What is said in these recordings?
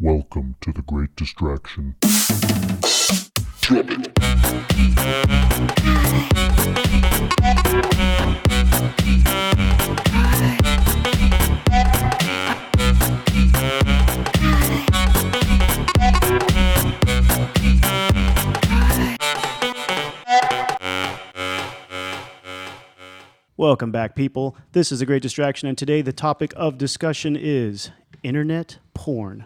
Welcome to the Great Distraction. Welcome back, people. This is The Great Distraction, and today the topic of discussion is internet porn.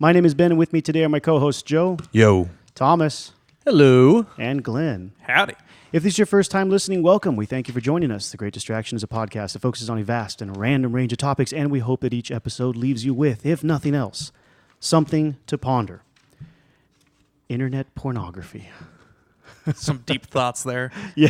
My name is Ben, and with me today are my co-hosts Joe, Yo. Thomas, Hello. and Glenn. Howdy. If this is your first time listening, welcome. We thank you for joining us. The Great Distraction is a podcast that focuses on a vast and random range of topics, and we hope that each episode leaves you with, if nothing else, something to ponder. Internet pornography. Some deep thoughts there. Yeah.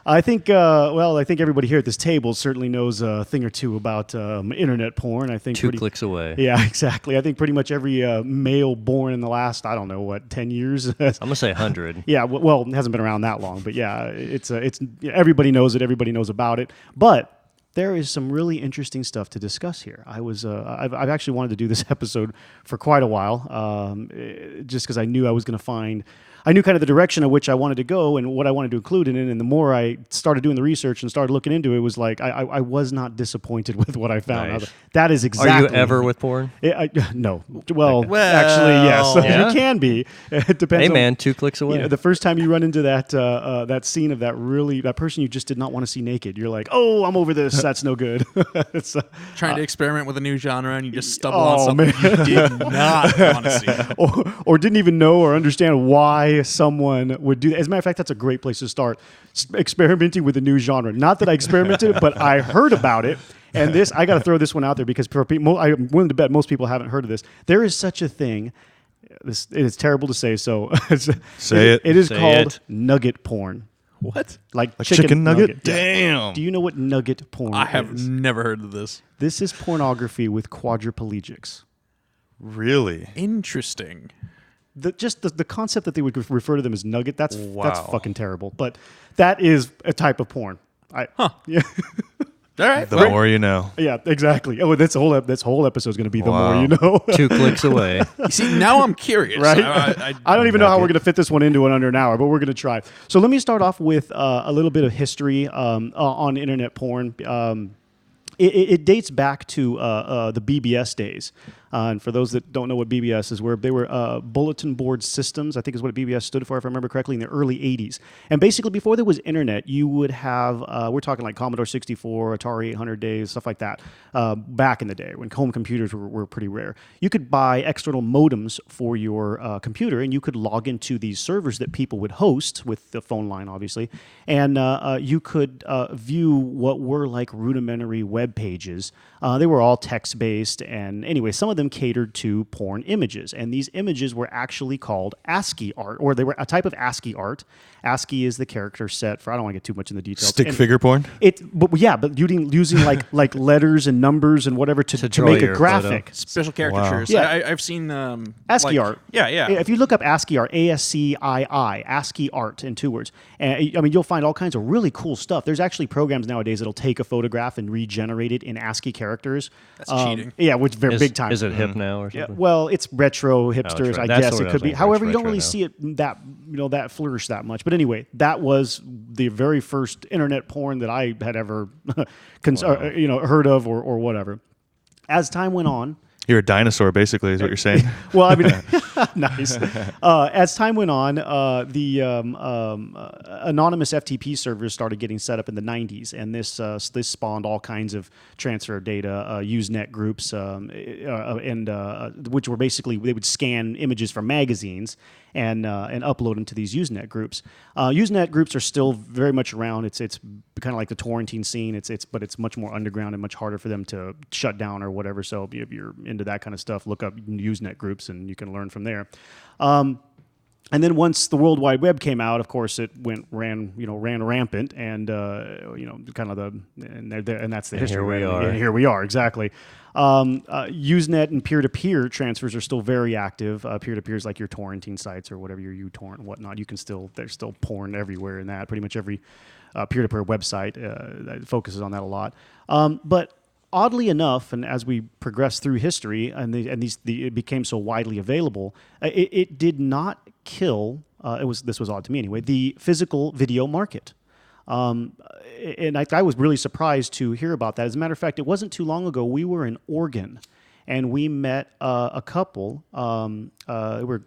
I think everybody here at this table certainly knows a thing or two about internet porn. I think Two clicks away. Yeah, exactly. I think pretty much every male born in the last, 10 years? I'm going to say 100. Yeah, well, it hasn't been around that long, but yeah, it's everybody knows it, everybody knows about it. But there is some really interesting stuff to discuss here. I've actually wanted to do this episode for quite a while, just because I knew I was going to find. I knew kind of the direction in which I wanted to go and what I wanted to include in it. And the more I started doing the research and started looking into it, was like I was not disappointed with what I found. Nice. That is exactly. Are you ever with porn? No. Well, actually, yes. Yeah? You can be. It depends. Hey, on, man, 2 clicks away. the first time you run into that scene of that person you just did not want to see naked, you're like, oh, I'm over this. That's no good. It's, Trying to experiment with a new genre and you just stumble on something man. you did not want to see. or didn't even know or understand why someone would do that. As a matter of fact, that's a great place to start, experimenting with a new genre. Not that I experimented, but I heard about it. And I got to throw this one out there because I'm willing to bet most people haven't heard of this. There is such a thing. It is terrible to say so. Say it. It is Say called it. nugget porn. What? Like chicken nugget? Yeah. Damn. Do you know what nugget porn I have is? never heard of this. This is pornography with quadriplegics. Really? Interesting. The concept that they would refer to them as nugget, that's Wow. fucking terrible. But that is a type of porn. Yeah. All right. The more you know. Yeah, exactly. Oh, this whole episode is going to be the Wow. more you know. 2 clicks away. You see, now I'm curious. Right? I don't even know how Nugget. we're going to fit this one into under an hour, but we're going to try. So let me start off with a little bit of history on internet porn. It dates back to the BBS days. And for those that don't know what BBS is, they were bulletin board systems, I think is what BBS stood for, if I remember correctly, in the early 80s. And basically, before there was internet, you would have, we're talking like Commodore 64, Atari 800 days, stuff like that, back in the day when home computers were pretty rare. You could buy external modems for your computer, and you could log into these servers that people would host with the phone line, obviously. And you could view what were like rudimentary web pages. They were all text-based, and anyway, some of them catered to porn images, and these images were actually called ASCII art, or they were a type of ASCII art. ASCII is the character set for, I don't want to get too much in the details. Stick figure porn? But using like letters and numbers and whatever to draw make a your graphic. Special caricatures. Yeah. I've seen ASCII art. Yeah. If you look up ASCII art, ASCII, ASCII art in 2 words, and you'll find all kinds of really cool stuff. There's actually programs nowadays that'll take a photograph and regenerate it in ASCII characers. That's cheating. Yeah, which very big time. Is it hip now or Yeah, something? well, it's retro hipsters, right. I That's guess what it I could was be. thinking. However, It's you don't retro really now. see it that flourish that much. But anyway, that was the very first internet porn that I had ever heard of or whatever. As time went on, You're a dinosaur, basically, is what you're saying. well, I mean, nice. As time went on, the anonymous FTP servers started getting set up in the 90s, and this spawned all kinds of transfer of data, Usenet groups, which were basically, they would scan images from magazines and upload them to these Usenet groups. Usenet groups are still very much around. It's kind of like the torrenting scene. But it's much more underground and much harder for them to shut down or whatever. So if you're into that kind of stuff, look up Usenet groups and you can learn from there. And then once the World Wide Web came out, of course, it ran rampant, and and that's the history. Here we are. And here we are, exactly. Usenet and peer-to-peer transfers are still very active. Peer-to-peer is like your torrenting sites or whatever, your uTorrent and whatnot. There's still porn everywhere in that. Pretty much every peer-to-peer website focuses on that a lot. But oddly enough, and as we progress through history, it became so widely available, it did not kill. This was odd to me anyway. The physical video market. And I was really surprised to hear about that. As a matter of fact, it wasn't too long ago. We were in Oregon, and we met a couple. We were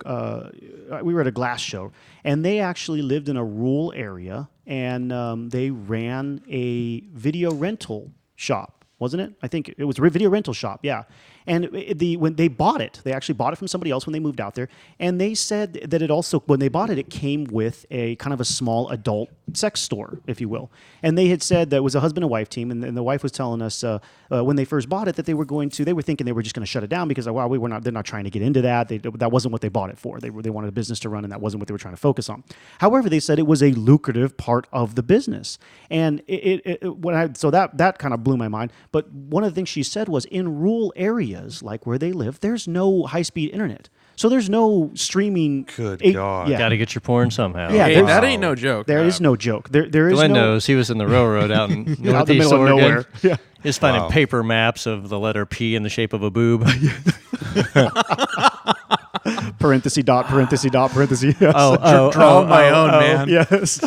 at a glass show, and they actually lived in a rural area, and they ran a video rental shop. Wasn't it? I think it was a video rental shop, yeah. And when they bought it, they actually bought it from somebody else when they moved out there. And they said that it also, when they bought it, it came with a kind of a small adult sex store, if you will. And they had said that it was a husband and wife team, and the wife was telling us when they first bought it that they were thinking they were just going to shut it down because they're not trying to get into that. That wasn't what they bought it for. They wanted a business to run, and that wasn't what they were trying to focus on. However, they said it was a lucrative part of the business, and that kind of blew my mind. But one of the things she said was in rural areas like where they live, there's no high-speed internet. So there's no streaming. Good God. Yeah. Got to get your porn somehow. Yeah, Hey, that ain't no joke. There is no joke. There is Glenn no. knows. He was in the railroad out in Out in the northeast middle of Oregon. nowhere. Yeah. He's finding Wow. paper maps of the letter P in the shape of a boob. Parenthesis dot parenthesis dot parenthesis. Yes. Drawing my own, man. Yes.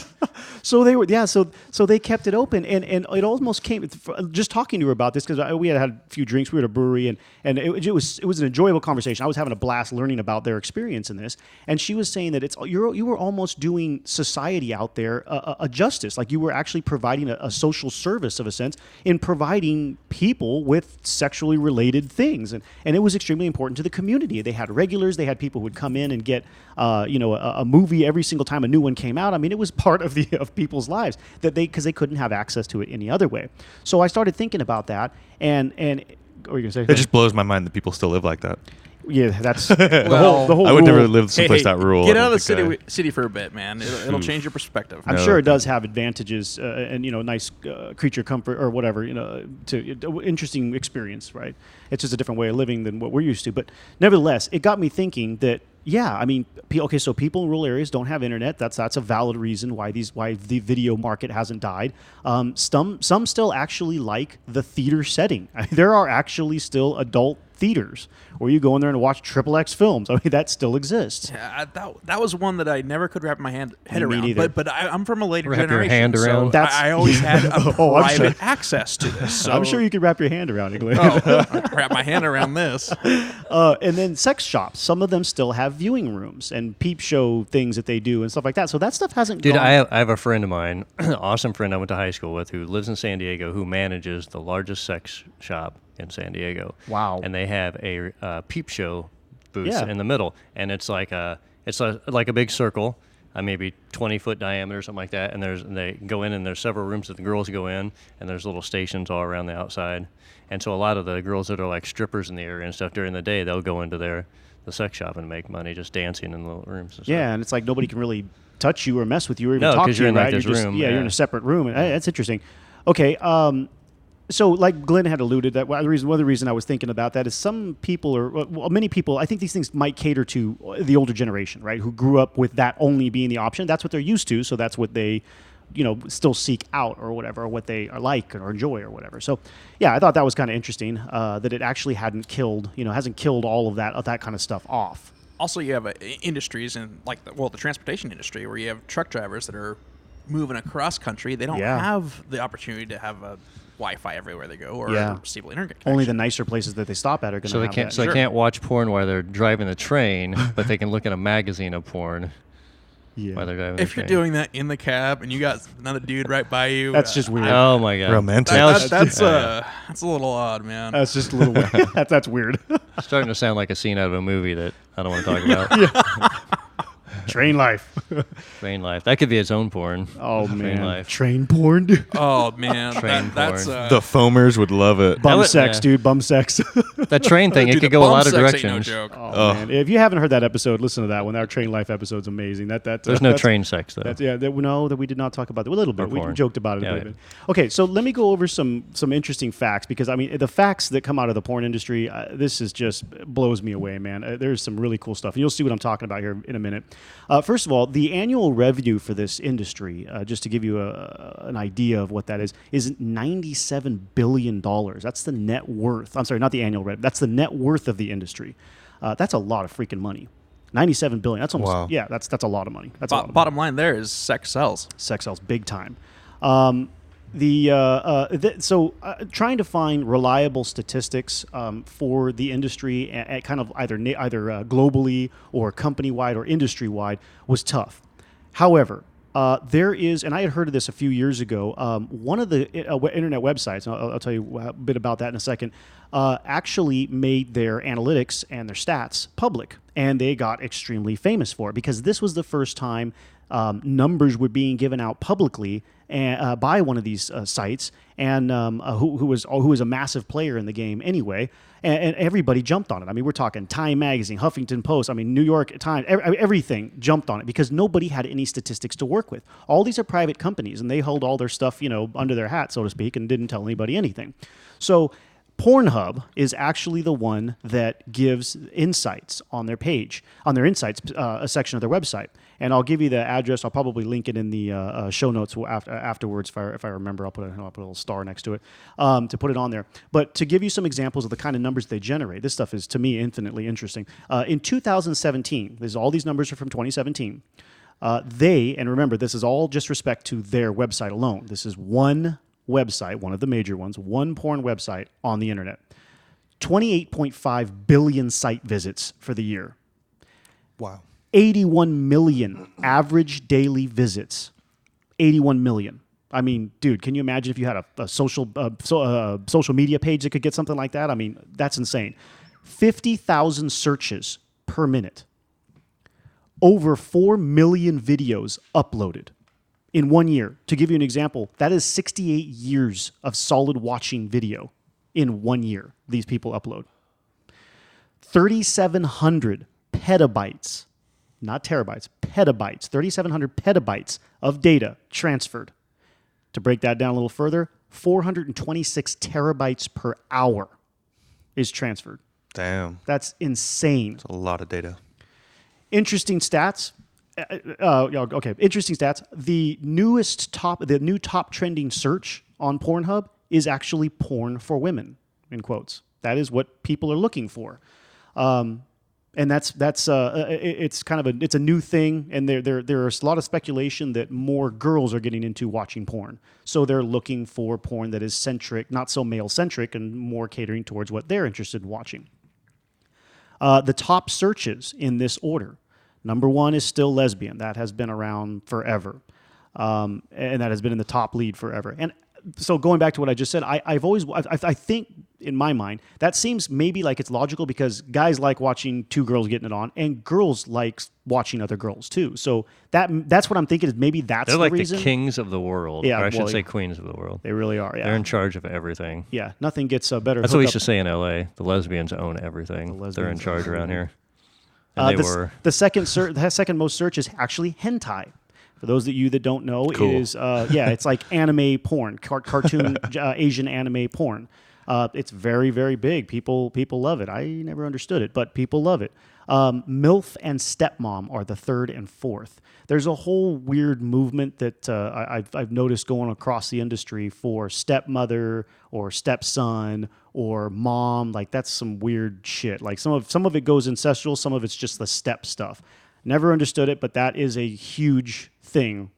So they were, So they kept it open, and it almost came. Just talking to her about this because we had a few drinks. We were at a brewery, and it was an enjoyable conversation. I was having a blast learning about their experience in this, and she was saying that you were almost doing society out there a justice, like you were actually providing a social service of a sense in providing people with sexually related things, and it was extremely important to the community. They had regulars, they had people who would come in and get a movie every single time a new one came out. I mean, it was part of people's lives because they couldn't have access to it any other way. So I started thinking about that, and what were you gonna say? It just blows my mind that people still live like that. Yeah, that's Well, the whole I would rule. never live someplace that rural. Get I out don't of the think city for a bit, man. It'll change your perspective. I'm No, sure it okay. does have advantages and nice creature comfort or whatever, to interesting experience, right? It's just a different way of living than what we're used to. But nevertheless, it got me thinking that so people in rural areas don't have internet. That's a valid reason why the video market hasn't died. Some still actually like the theater setting. There are actually still adult theaters where you go in there and watch XXX films. I mean, that still exists. Yeah, that was one that I never could wrap my head Me around. neither. But I'm from a later Wrap your generation, hand around? so I always had a Oh, I'm private sure. access to this. So I'm sure you could wrap your hand around it, Glenn. I wrap my hand around this. And then sex shops. Some of them still have viewing rooms and peep show things that they do and stuff like that. So that stuff hasn't Dude, gone. I have a friend of mine, awesome friend I went to high school with, who lives in San Diego, who manages the largest sex shop in San Diego. Wow. And they have a peep show booth Yeah. in the middle, and it's like a big circle, maybe 20-foot diameter, something like that. And they go in, and there's several rooms that the girls go in, and there's little stations all around the outside. And so a lot of the girls that are like strippers in the area and stuff during the day, they'll go into the sex shop and make money just dancing in the little rooms and stuff. Yeah, and it's like nobody can really touch you or mess with you or even No, talk 'cause to you're you, in, like, right? this You're just, room, you're in yeah. a separate room. And that's interesting. Okay, so like Glenn had alluded, that one of the reason I was thinking about that is some people many people, I think these things might cater to the older generation, right, who grew up with that only being the option. That's what they're used to, so that's what they still seek out or whatever, or what they are like or enjoy or whatever. So, yeah, I thought that was kind of interesting that it actually hasn't killed all of that kind of stuff off. Also, you have industries in the transportation industry where you have truck drivers that are moving across country. They don't Yeah. have the opportunity to have a Wi-Fi everywhere they go or Yeah. a stable internet Only the connection. nicer places that they stop at are going to So they have can't. that. So Sure. they can't watch porn while they're driving the train, but they can look at a magazine of porn Yeah. while they're driving. If the you're train. doing that in the cab and you got another dude right by you, That's just weird. Oh my god, Romantic. Now That's it's that's a little odd, man. That's just a little weird. That's weird. starting to sound like a scene out of a movie that I don't want to talk about. Train life. Train life. That could be its own porn. Oh Train man. life. Train porn. Oh man, Train that's porn. The foamers would love it. Bum would- sex, yeah. dude. Bum sex. That train thing, it dude, could the go a bum lot of sex ain't directions. No joke. Oh man. If you haven't heard that episode, listen to that one. Our train life episode's amazing. There's no train sex though. That we did not talk about that. A little bit. Or We porn. joked about it Yeah, a little bit. Okay, so let me go over some interesting facts, because I mean the facts that come out of the porn industry, this is just blows me away, man. There's some really cool stuff, and you'll see what I'm talking about here in a minute. First of all, the annual revenue for this industry, just to give you an idea of what that is $97 billion. That's the net worth. I'm sorry, not the annual revenue. That's the net worth of the industry. That's a lot of freaking money. $97 billion. That's almost, Wow. yeah, that's a lot of money. That's a lot of money. Bottom line there is sex sells. Sex sells big time. Trying to find reliable statistics for the industry, at kind of either globally or company-wide or industry-wide, was tough. However, there is, and I had heard of this a few years ago, one of the internet websites, and I'll tell you a bit about that in a second, actually made their analytics and their stats public, and they got extremely famous for it because this was the first time numbers were being given out publicly by one of these sites, and who was a massive player in the game anyway, and everybody jumped on it. I mean, we're talking Time Magazine, Huffington Post, I mean, New York Times, everything jumped on it because nobody had any statistics to work with. All these are private companies, and they hold all their stuff, under their hat, so to speak, and didn't tell anybody anything. So Pornhub is actually the one that gives insights on their page, on their insights section of their website. And I'll give you the address. I'll probably link it in the show notes afterwards if I remember. I'll put a little star next to it to put it on there. But to give you some examples of the kind of numbers they generate, this stuff is, to me, infinitely interesting. In 2017, all these numbers are from 2017. And remember, this is all just respect to their website alone. This is one website, one of the major ones, one porn website on the internet. 28.5 billion site visits for the year. Wow. 81 million average daily visits. 81 million. I mean, dude, can you imagine if you had a social media page that could get something like that? I mean, that's insane. 50,000 searches per minute. Over 4 million videos uploaded in 1 year. To give you an example, that is 68 years of solid watching video in 1 year these people upload. 3,700 petabytes, not terabytes, petabytes, 3,700 petabytes of data transferred. To break that down a little further, 426 terabytes per hour is transferred. Damn. That's insane. That's a lot of data. Interesting stats. Interesting stats. The new top trending search on Pornhub is actually porn for women, in quotes. That is what people are looking for. And it's a new thing, and there's a lot of speculation that more girls are getting into watching porn. So they're looking for porn that is centric, not so male-centric, and more catering towards what they're interested in watching. The top searches in this order. Number one is still lesbian. That has been around forever. And that has been in the top lead forever. And so going back to what I just said, I think in my mind, that seems maybe like it's logical because guys like watching two girls getting it on, and girls like watching other girls too. So that's what I'm thinking is maybe that's They're like the reason. the kings of the world. Yeah, or I should say queens of the world. They really are, yeah. They're in charge of everything. Yeah, nothing gets better. That's what we used to say in L.A. The lesbians own everything. They're in charge around here. And the second most search is actually hentai. For those of you that don't know, Cool. it is it's like anime porn, cartoon Asian anime porn. It's very, very big. People love it. I never understood it, but people love it. MILF and stepmom are the third and fourth. There's a whole weird movement that I've noticed going across the industry for stepmother or stepson or mom. Like that's some weird shit. Like some of it goes ancestral, some of it's just the step stuff. Never understood it, but that is a huge thing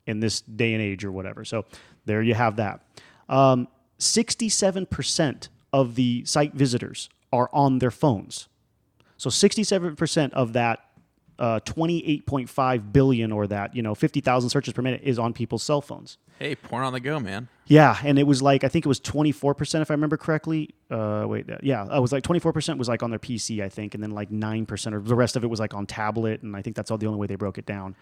in this day and age or whatever. So there you have that. 67% of the site visitors are on their phones. So 67% of that 28.5 billion or that, 50,000 searches per minute is on people's cell phones. Hey, porn on the go, man. Yeah, and it was like, I think it was 24% if I remember correctly. It was like 24% was like on their PC, I think, and then like 9% or the rest of it was like on tablet, and I think that's all the only way they broke it down.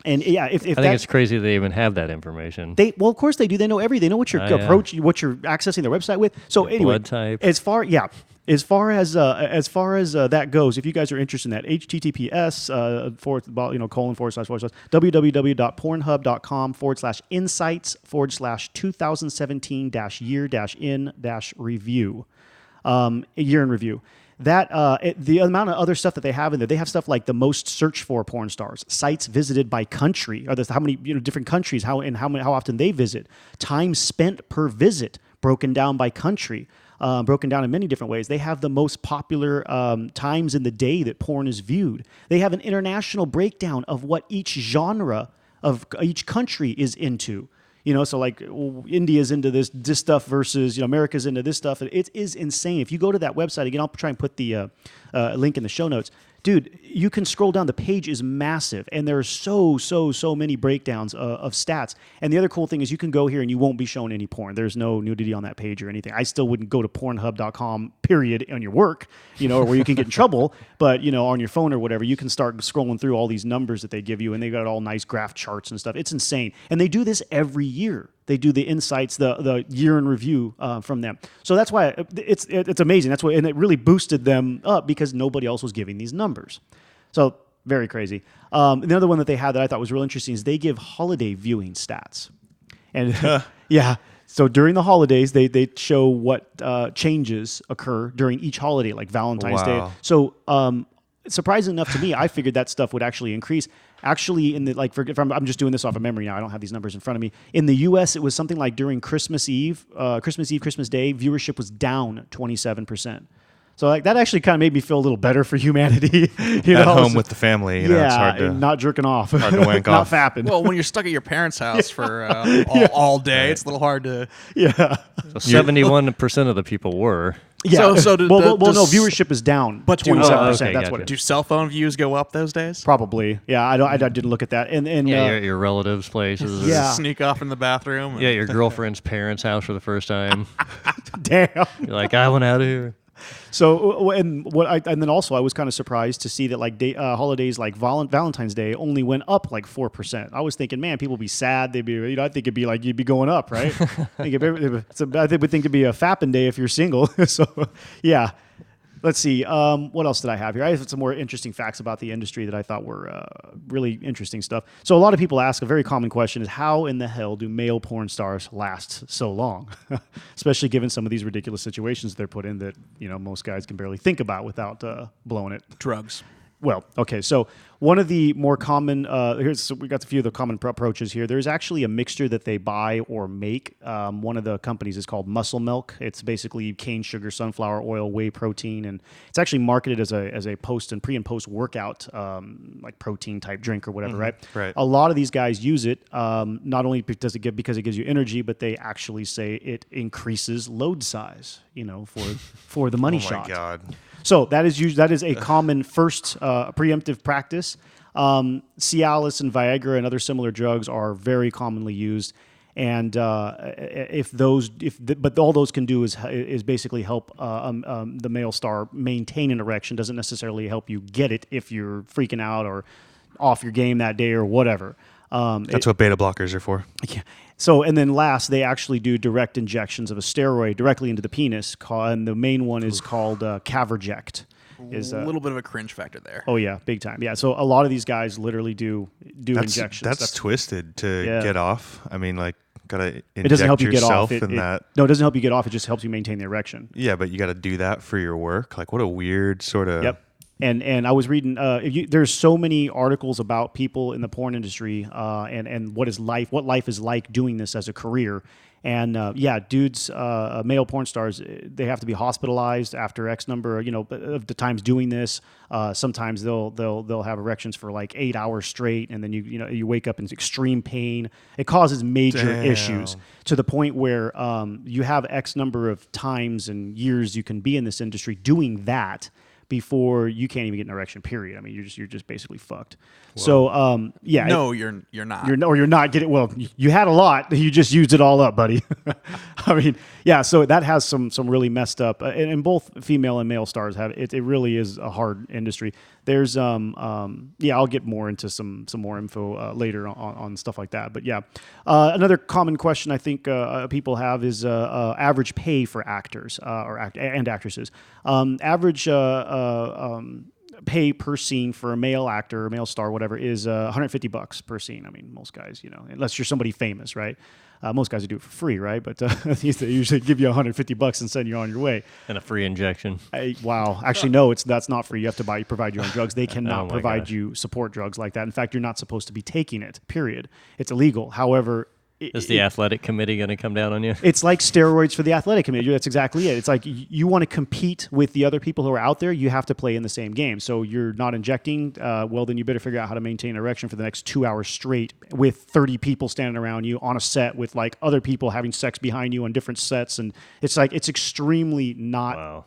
And yeah, if I think it's crazy they even have that information. Of course they do. They know everything. They know what your approach, what you're accessing their website with. So Your anyway, blood type. as far as that goes, if you guys are interested in that, HTTPS www.pornhub.com/insights/2017-year-in-review. Year in review. the amount of other stuff that they have in there, they have stuff like the most searched for porn stars, sites visited by country, or how many different countries, how often they visit, time spent per visit, broken down by country, broken down in many different ways. They have the most popular times in the day that porn is viewed. They have an international breakdown of what each genre of each country is into. So like India's into this stuff versus America's into this stuff. It is insane. If you go to that website again, I'll try and put the link in the show notes. Dude, you can scroll down. The page is massive, and there are so many breakdowns of stats. And the other cool thing is you can go here and you won't be shown any porn. There's no nudity on that page or anything. I still wouldn't go to Pornhub.com, period, on your work, or where you can get in trouble. But, on your phone or whatever, you can start scrolling through all these numbers that they give you, and they got all nice graph charts and stuff. It's insane. And they do this every year. They do the insights, the year in review from them. So that's why it's amazing. That's why, and it really boosted them up because nobody else was giving these numbers. So very crazy. The other one that they had that I thought was real interesting is they give holiday viewing stats. And yeah, so during the holidays, they show what changes occur during each holiday, like Valentine's Day. So surprising enough to me, I figured that stuff would actually increase. Actually, I'm just doing this off of memory now. I don't have these numbers in front of me. In the U.S., it was something like during Christmas Day, viewership was down 27%. So like that actually kind of made me feel a little better for humanity. At home with the family, it's hard to not jerking off, hard to wank not off. fapping. Well, when you're stuck at your parents' house for all day, it's a little hard to. Yeah. So 71% of the people were. Yeah. So no, viewership is down, but 27%. okay, That's gotcha. what it Do is. cell phone views go up those days? Probably. Yeah. I didn't look at that. And You're at your relatives' places. Yeah. Sneak off in the bathroom. Yeah, your girlfriend's parents' house for the first time. damn. You're like, I went out of here. So and then also I was kind of surprised to see that like holidays like Valentine's Day only went up like 4%. I was thinking, man, people would be sad. They'd be, I think it'd be like you'd be going up, right? I think it'd be a fapping day if you're single. So yeah. Let's see. What else did I have here? I have some more interesting facts about the industry that I thought were really interesting stuff. So a lot of people ask, a very common question is, how in the hell do male porn stars last so long? Especially given some of these ridiculous situations they're put in that, most guys can barely think about without blowing it. Drugs. Well, okay, so one of the more common, we got a few of the common approaches here. There's actually a mixture that they buy or make. One of the companies is called Muscle Milk. It's basically cane sugar, sunflower oil, whey protein, and it's actually marketed as a pre and post workout like protein type drink or whatever, right? Right. A lot of these guys use it not only because it gives you energy, but they actually say it increases load size, for the money shot. Oh my God. So that is a common first preemptive practice. Cialis and Viagra and other similar drugs are very commonly used, and but all those can do is basically help the male star maintain an erection. Doesn't necessarily help you get it if you're freaking out or off your game that day or whatever. That's what beta blockers are for. Yeah. So, and then last, they actually do direct injections of a steroid directly into the penis, and the main one is called Caverject. A little bit of a cringe factor there. Oh yeah, big time. Yeah, so a lot of these guys literally do injections. That's twisted to get off. I mean, like, gotta inject it doesn't help you get off. yourself in that. No, it doesn't help you get off. It just helps you maintain the erection. Yeah, but you got to do that for your work. Like, what a weird sort of. Yep. And I was reading. There's so many articles about people in the porn industry and what life is like doing this as a career. And dudes, male porn stars, they have to be hospitalized after X number, of the times doing this. Sometimes they'll have erections for like 8 hours straight, and then you wake up in extreme pain. It causes major issues to the point where you have X number of times and years you can be in this industry doing that before you can't even get an erection. Period. I mean, you're just basically fucked. Whoa. So no, you're not. You're not getting. Well, you had a lot. You just used it all up, buddy. I mean, yeah. So that has some really messed up. And both female and male stars have it. It really is a hard industry. There's I'll get more into some more info later on stuff like that. But yeah, another common question I think people have is average pay for actors and actresses. Average pay per scene for a male actor, a male star, whatever, is $150 per scene. I mean, most guys, unless you're somebody famous, right? Most guys would do it for free, right? But they usually give you $150 and send you on your way. And a free injection. Wow. Actually, no, that's not free. You have to provide your own drugs. They cannot provide gosh. you support drugs like that. In fact, you're not supposed to be taking it, period. It's illegal. However, is the athletic committee going to come down on you? It's like steroids for the athletic committee. That's exactly it. It's like you want to compete with the other people who are out there. You have to play in the same game. So you're not injecting. Well, then you better figure out how to maintain erection for the next 2 hours straight with 30 people standing around you on a set with like other people having sex behind you on different sets. And it's like it's extremely not. Wow.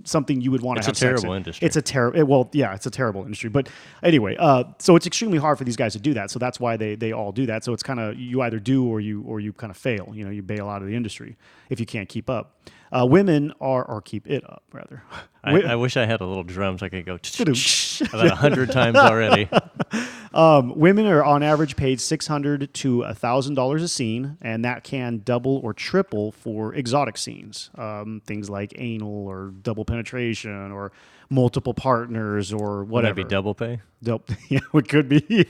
Something you would want to have. It's a terrible sex in. industry. It's a terrible. Well, yeah, it's a terrible industry. But anyway, so it's extremely hard for these guys to do that. So that's why they all do that. So it's kind of you either do or you kind of fail. You bail out of the industry if you can't keep up. Women or keep it up rather. I wish I had a little drums I could go about 100 times already. Women are on average paid $600 to $1,000 a scene, and that can double or triple for exotic scenes. Things like anal or double penetration or multiple partners or whatever. Would that be double pay? Yeah, it could be.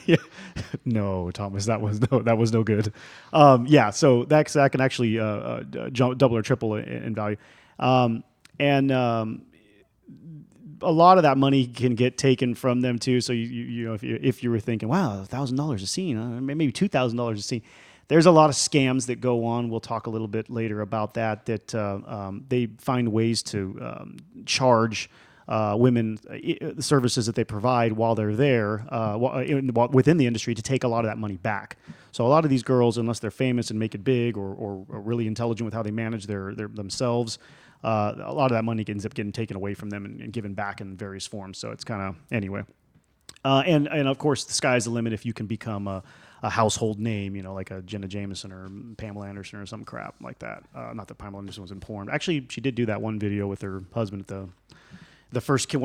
Yeah. No, Thomas, that was no good. So that can actually double or triple in value. A lot of that money can get taken from them too. So if you were thinking, wow, $1,000 a scene, maybe $2,000 a scene. There's a lot of scams that go on. We'll talk a little bit later about that. They find ways to charge women the services that they provide while they're there within the industry to take a lot of that money back. So a lot of these girls, unless they're famous and make it big or really intelligent with how they manage their themselves, a lot of that money ends up getting taken away from them and given back in various forms. So it's kind of anyway. And of course, the sky's the limit if you can become a household name, like a Jenna Jameson or Pamela Anderson or some crap like that. Not that Pamela Anderson was in porn. Actually, she did do that one video with her husband at one of the first Kim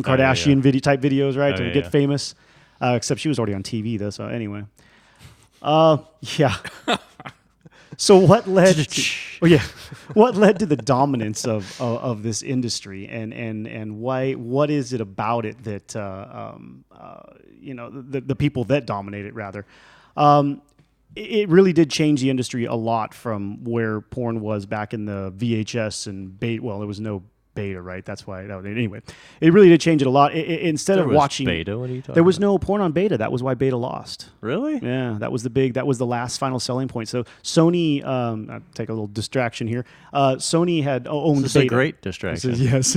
Kardashian type videos, right? To get famous. Except she was already on TV though. So anyway, yeah. So what led to the dominance of this industry and why? What is it about it that the people that dominate it rather? It really did change the industry a lot from where porn was back in the VHS and beta. Well, there was no beta, right? That's why. Anyway, it really did change it a lot. Instead of watching beta, what are you talking there was about? no porn on beta. That was why beta lost. Really? Yeah, that was the last final selling point. So Sony, I'll take a little distraction here. Sony had owned this beta. is a great distraction. Yes,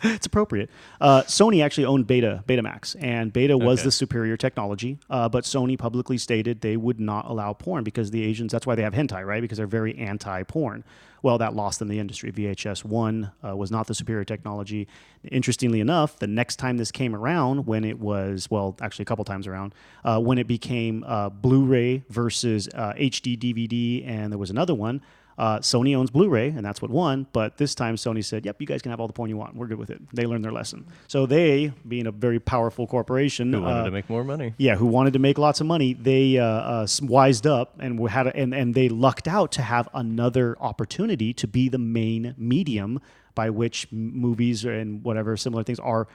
it's appropriate. Sony actually owned Betamax, and beta was the superior technology. But Sony publicly stated they would not allow porn because the Asians. That's why they have hentai, right? Because they're very anti-porn. Well, that lost them the industry. VHS 1 was not the superior technology. Interestingly enough, the next time this came around, when it was, actually a couple times around, when it became Blu-ray versus HD DVD, and there was another one, Sony owns Blu-ray, and that's what won. But this time, Sony said, "Yep, you guys can have all the porn you want. We're good with it." They learned their lesson. So they, being a very powerful corporation, who wanted to make more money, who wanted to make lots of money, they wised up and and they lucked out to have another opportunity to be the main medium by which movies and whatever similar things are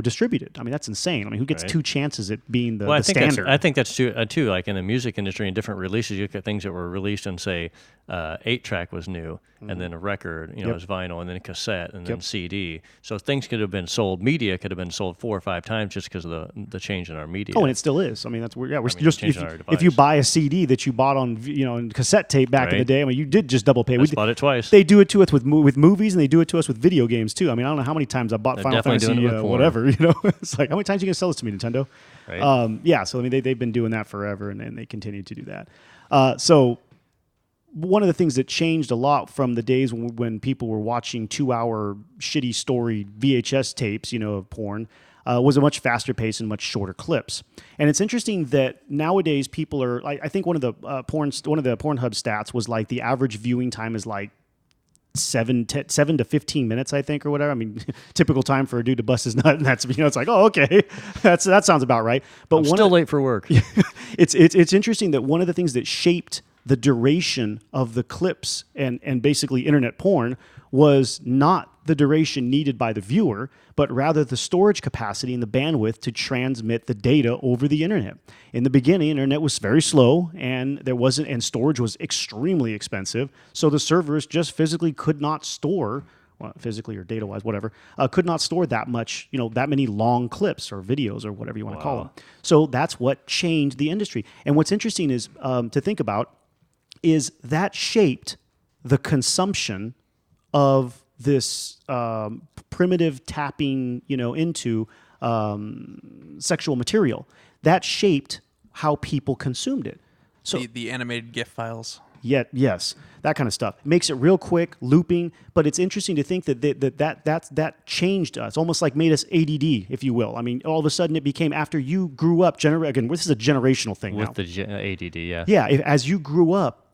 distributed. I mean, that's insane. I mean, who gets two chances at being the standard? I think that's too. Like in the music industry, in different releases, you look at things that were released and say 8-track was new, and then a record, was vinyl, and then a cassette, and then CD. So things could have been sold. Media could have been sold 4 or 5 times just because of the change in our media. Oh, and it still is. I mean, that's we're just if you buy a CD that you bought on in cassette tape back in the day. I mean, you did just double pay. We bought it twice. They do it to us with movies, and they do it to us with video games too. I mean, I don't know how many times I bought Final Fantasy whatever. It's like, how many times are you gonna sell this to me, Nintendo? Right. So I mean, they've been doing that forever, and they continue to do that. So one of the things that changed a lot from the days when people were watching 2-hour shitty story VHS tapes, of porn, was a much faster pace and much shorter clips. And it's interesting that nowadays people are. I think one of the Pornhub stats was like the average viewing time is like 7 to 15 minutes, I think, or whatever. I mean, typical time for a dude to bust his nut, and that's it's like, oh, okay, that sounds about right. But I'm still late for work. It's interesting that one of the things that shaped the duration of the clips and basically internet porn was not the duration needed by the viewer, but rather the storage capacity and the bandwidth to transmit the data over the internet. In the beginning, internet was very slow, and storage was extremely expensive. So the servers just physically could not store, well, physically or data-wise, whatever, could not store that much, that many long clips or videos or whatever you want to call them. So that's what changed the industry. And what's interesting is to think about is that shaped the consumption of this primitive tapping, into sexual material. That shaped how people consumed it. So the animated GIF files. Yes, that kind of stuff. It makes it real quick, looping, but it's interesting to think that changed us, almost like made us ADD, if you will. I mean, all of a sudden it became after you grew up, again, this is a generational thing with now. the ADD, yeah. Yeah, as you grew up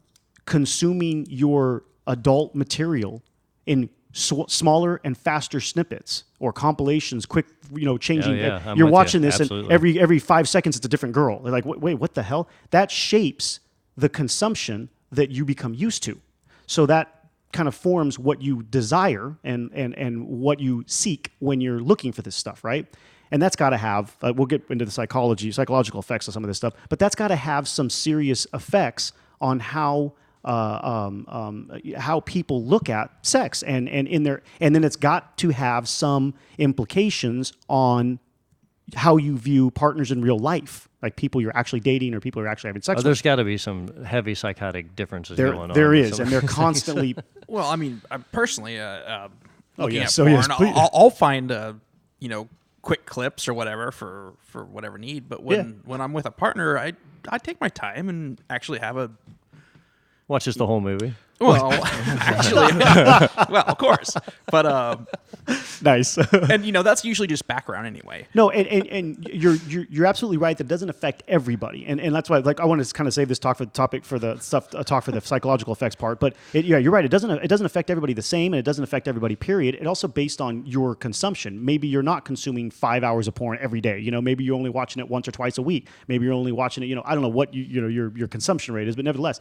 consuming your adult material in smaller and faster snippets or compilations, quick, changing. You're watching this, and every 5 seconds it's a different girl. They're like, wait, what the hell? That shapes the consumption that you become used to. So that kind of forms what you desire and what you seek when you're looking for this stuff, right? And that's got to have, we'll get into the psychological effects of some of this stuff, but that's got to have some serious effects on how people look at sex and then it's got to have some implications on how you view partners in real life, like people you're actually dating or people you're actually having sex with. There's got to be some heavy psychotic differences going on. There is, and they're constantly... Well, I mean, I personally, looking at so porn, yes, please. I'll find, quick clips or whatever for whatever need. But when I'm with a partner, I take my time and actually have a... Watches the whole movie. Well, actually, well, of course, but nice. And that's usually just background anyway. No, and you're absolutely right. That doesn't affect everybody, and that's why I want to kind of save this talk for the psychological effects part. But you're right. It doesn't affect everybody the same, and it doesn't affect everybody. Period. It also based on your consumption. Maybe you're not consuming 5 hours of porn every day. Maybe you're only watching it once or twice a week. Maybe you're only watching it. I don't know what your consumption rate is, but nevertheless.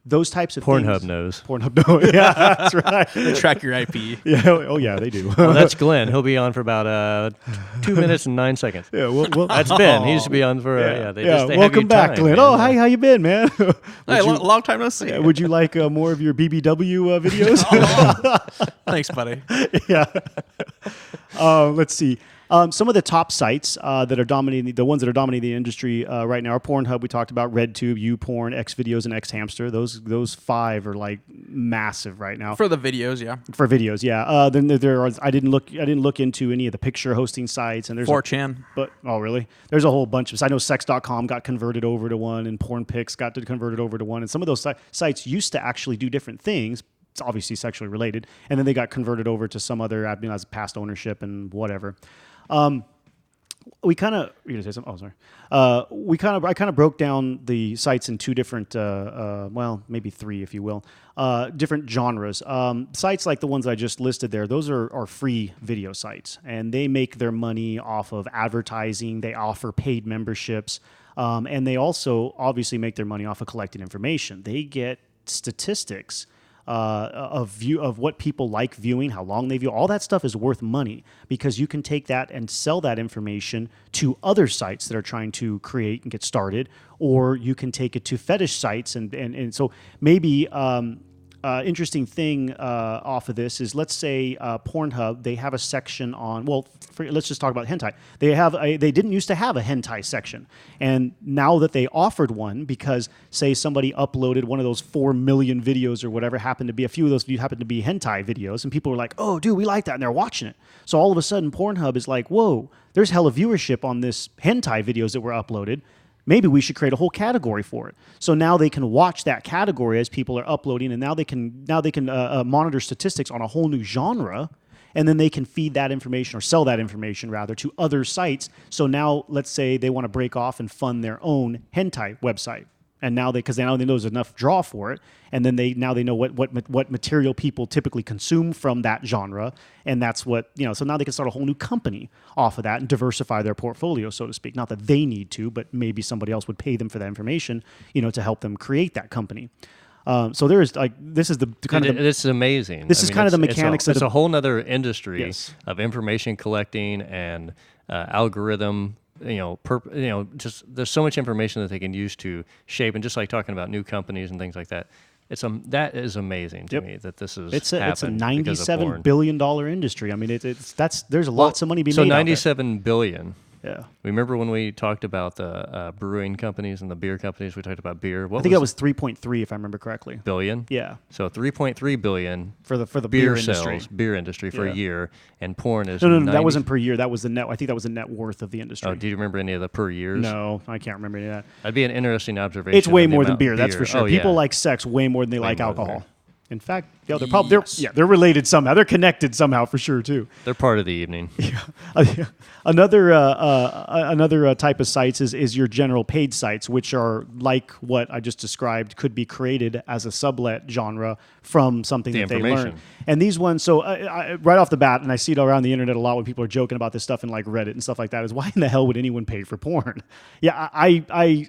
Those types of Pornhub things. knows. Pornhub knows. Yeah, that's right. They track your IP. Yeah. Oh, yeah, they do. Well, that's Glenn. He'll be on for about 2 minutes and 9 seconds. Yeah. Well, that's Ben. He used to be on for. They welcome back, Glenn. Man. Oh, hi. How you been, man? Hey, long time no see. Would you like more of your BBW videos? Thanks, buddy. Yeah. Let's see. Some of the top sites that are dominating, the ones that are dominating the industry right now are Pornhub. We talked about RedTube, YouPorn, Xvideos, and Xhamster. Those 5 are like massive right now for the videos. Yeah. For videos, yeah. Then there are. I didn't look into any of the picture hosting sites, and there's 4chan. Oh, really? There's a whole bunch of. I know Sex.com got converted over to one, and PornPix got converted over to one, and some of those sites used to actually do different things. It's obviously sexually related, and then they got converted over to some other as past ownership and whatever. We kind of. You're gonna say something? Oh, sorry. I kind of broke down the sites in 2 different, maybe 3, if you will, different genres. Sites like the ones I just listed there, those are free video sites, and they make their money off of advertising. They offer paid memberships, and they also obviously make their money off of collecting information. They get statistics. Of what people like viewing, how long they view, all that stuff is worth money because you can take that and sell that information to other sites that are trying to create and get started, or you can take it to fetish sites and so maybe interesting thing off of this is, let's say Pornhub, they have a section on, let's just talk about hentai. They didn't used to have a hentai section, and now that they offered one, because say somebody uploaded one of those 4 million videos or whatever, happened to be a few of those happened to be hentai videos, and people were like, oh, dude, we like that, and they're watching it. So all of a sudden, Pornhub is like, whoa, there's hella viewership on this hentai videos that were uploaded. Maybe we should create a whole category for it. So now they can watch that category as people are uploading, and now they can monitor statistics on a whole new genre, and then they can feed that information or sell that information rather to other sites. So now let's say they want to break off and fund their own hentai website. And now they know there's enough draw for it, and then they know what material people typically consume from that genre, and that's what So now they can start a whole new company off of that and diversify their portfolio, so to speak. Not that they need to, but maybe somebody else would pay them for that information, to help them create that company. So there is like this is the kind of it's amazing. This is kind of the mechanics. It's a whole nother industry Yes. of information collecting and algorithm. Just there's so much information that they can use to shape, and just like talking about new companies and things like that. That is amazing to me that this is it's a happened because of porn. $97 billion industry. I mean, there's lots of money being made. So $97 billion. Yeah. Remember when we talked about the brewing companies and the beer companies? We talked about beer. I think that was 3.3 if I remember correctly. Billion? Yeah. So 3.3 billion for the beer industry. Beer industry for a year, and porn is No, that wasn't per year. That was the net. I think that was the net worth of the industry. Oh, do you remember any of the per years? No, I can't remember any of that. That'd be an interesting observation. It's way more than beer, that's for sure. Oh, People yeah. like sex way more than they like more than alcohol. beer. In fact, they're probably they're related somehow. They're connected somehow for sure too. They're part of the evening. Another type of sites is your general paid sites, which are like what I just described, could be created as a sublet genre from something that they learn. And these ones, so right off the bat, and I see it around the internet a lot when people are joking about this stuff in like Reddit and stuff like that, is why in the hell would anyone pay for porn? Yeah, I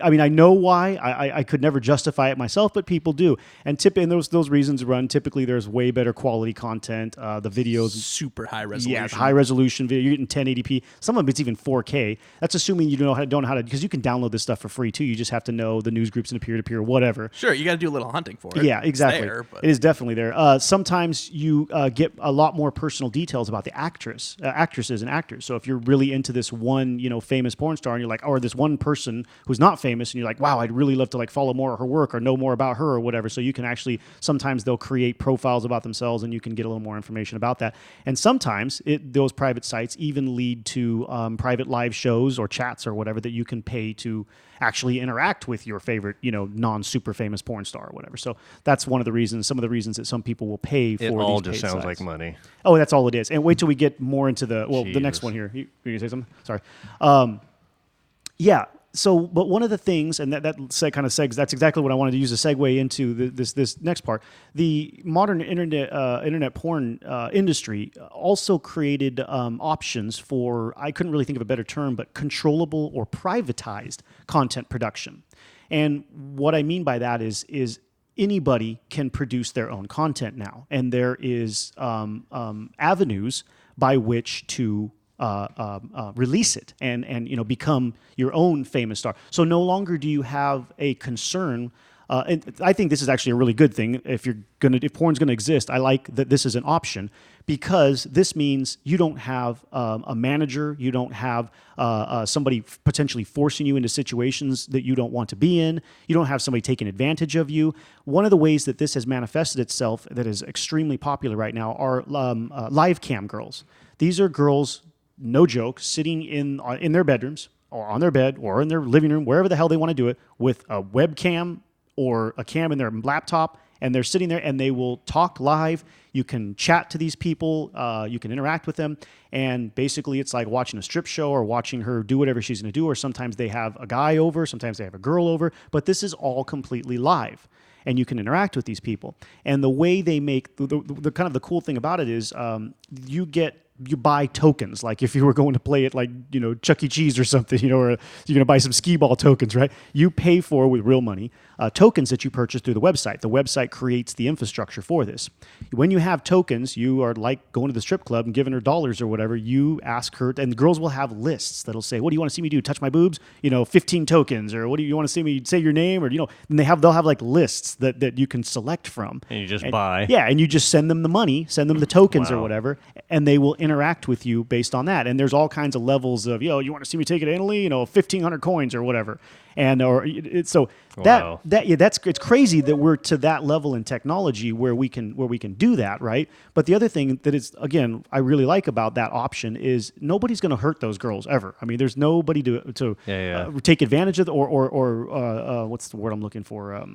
mean, I know why. I could never justify it myself, but people do. And those reasons run. Typically, there's way better quality content. The videos super high resolution. Yeah, high resolution video. You're getting 1080p. Some of it's even 4K. That's assuming you don't know how to, because you can download this stuff for free too. You just have to know the news groups and the peer-to-peer, whatever. Sure, you got to do a little hunting for it. Yeah, exactly. It's there, but it is definitely there. Sometimes you get a lot more personal details about the actresses and actors. So if you're really into this one, famous porn star, and you're like, or this one person who's not famous, and you're like, wow, I'd really love to like follow more of her work or know more about her or whatever. So you can actually, sometimes they'll create profiles about themselves, and you can get a little more information about that. And sometimes those private sites even lead to private live shows or chats or whatever that you can pay to actually interact with your favorite, non-super famous porn star or whatever. So that's some of the reasons that some people will pay for these paid sites. It all just sounds like money. Oh, that's all it is. And wait till we get more into the next one here. You going to say something? Sorry. Yeah. So, but one of the things, and that kind of segs, that's exactly what I wanted to use to segue into this next part. The modern internet porn industry also created options for, I couldn't really think of a better term, but controllable or privatized content production. And what I mean by that is anybody can produce their own content now, and there is avenues by which to release it and become your own famous star. So no longer do you have a concern. And I think this is actually a really good thing. If porn's gonna exist, I like that this is an option, because this means you don't have a manager, you don't have somebody potentially forcing you into situations that you don't want to be in. You don't have somebody taking advantage of you. One of the ways that this has manifested itself that is extremely popular right now are live cam girls. These are girls, no joke, sitting in their bedrooms or on their bed or in their living room, wherever the hell they want to do it, with a webcam or a cam in their laptop, and they're sitting there and they will talk live. You can chat to these people, you can interact with them, and basically it's like watching a strip show or watching her do whatever she's going to do, or sometimes they have a guy over, sometimes they have a girl over, but this is all completely live. And you can interact with these people. And the way they make, the kind of the cool thing about it is you buy tokens. Like if you were going to play it like, Chuck E. Cheese or something, or you're going to buy some skee ball tokens, right? You pay for, with real money, tokens that you purchase through the website. The website creates the infrastructure for this. When you have tokens, you are like going to the strip club and giving her dollars or whatever. You ask her, and the girls will have lists that'll say, what do you want to see me do? Touch my boobs? 15 tokens, or what do you want to see me say your name? Or, and they'll have like lists that you can select from. And you just buy. Yeah, and you just send them the money, send them the tokens or whatever, and they will interact with you based on that. And there's all kinds of levels of, you want to see me take it anally, 1,500 coins or whatever. And it's crazy that we're to that level in technology where we can do that, right? But the other thing that is, again, I really like about that option is nobody's going to hurt those girls ever. I mean, there's nobody to take advantage of or what's the word I'm looking for?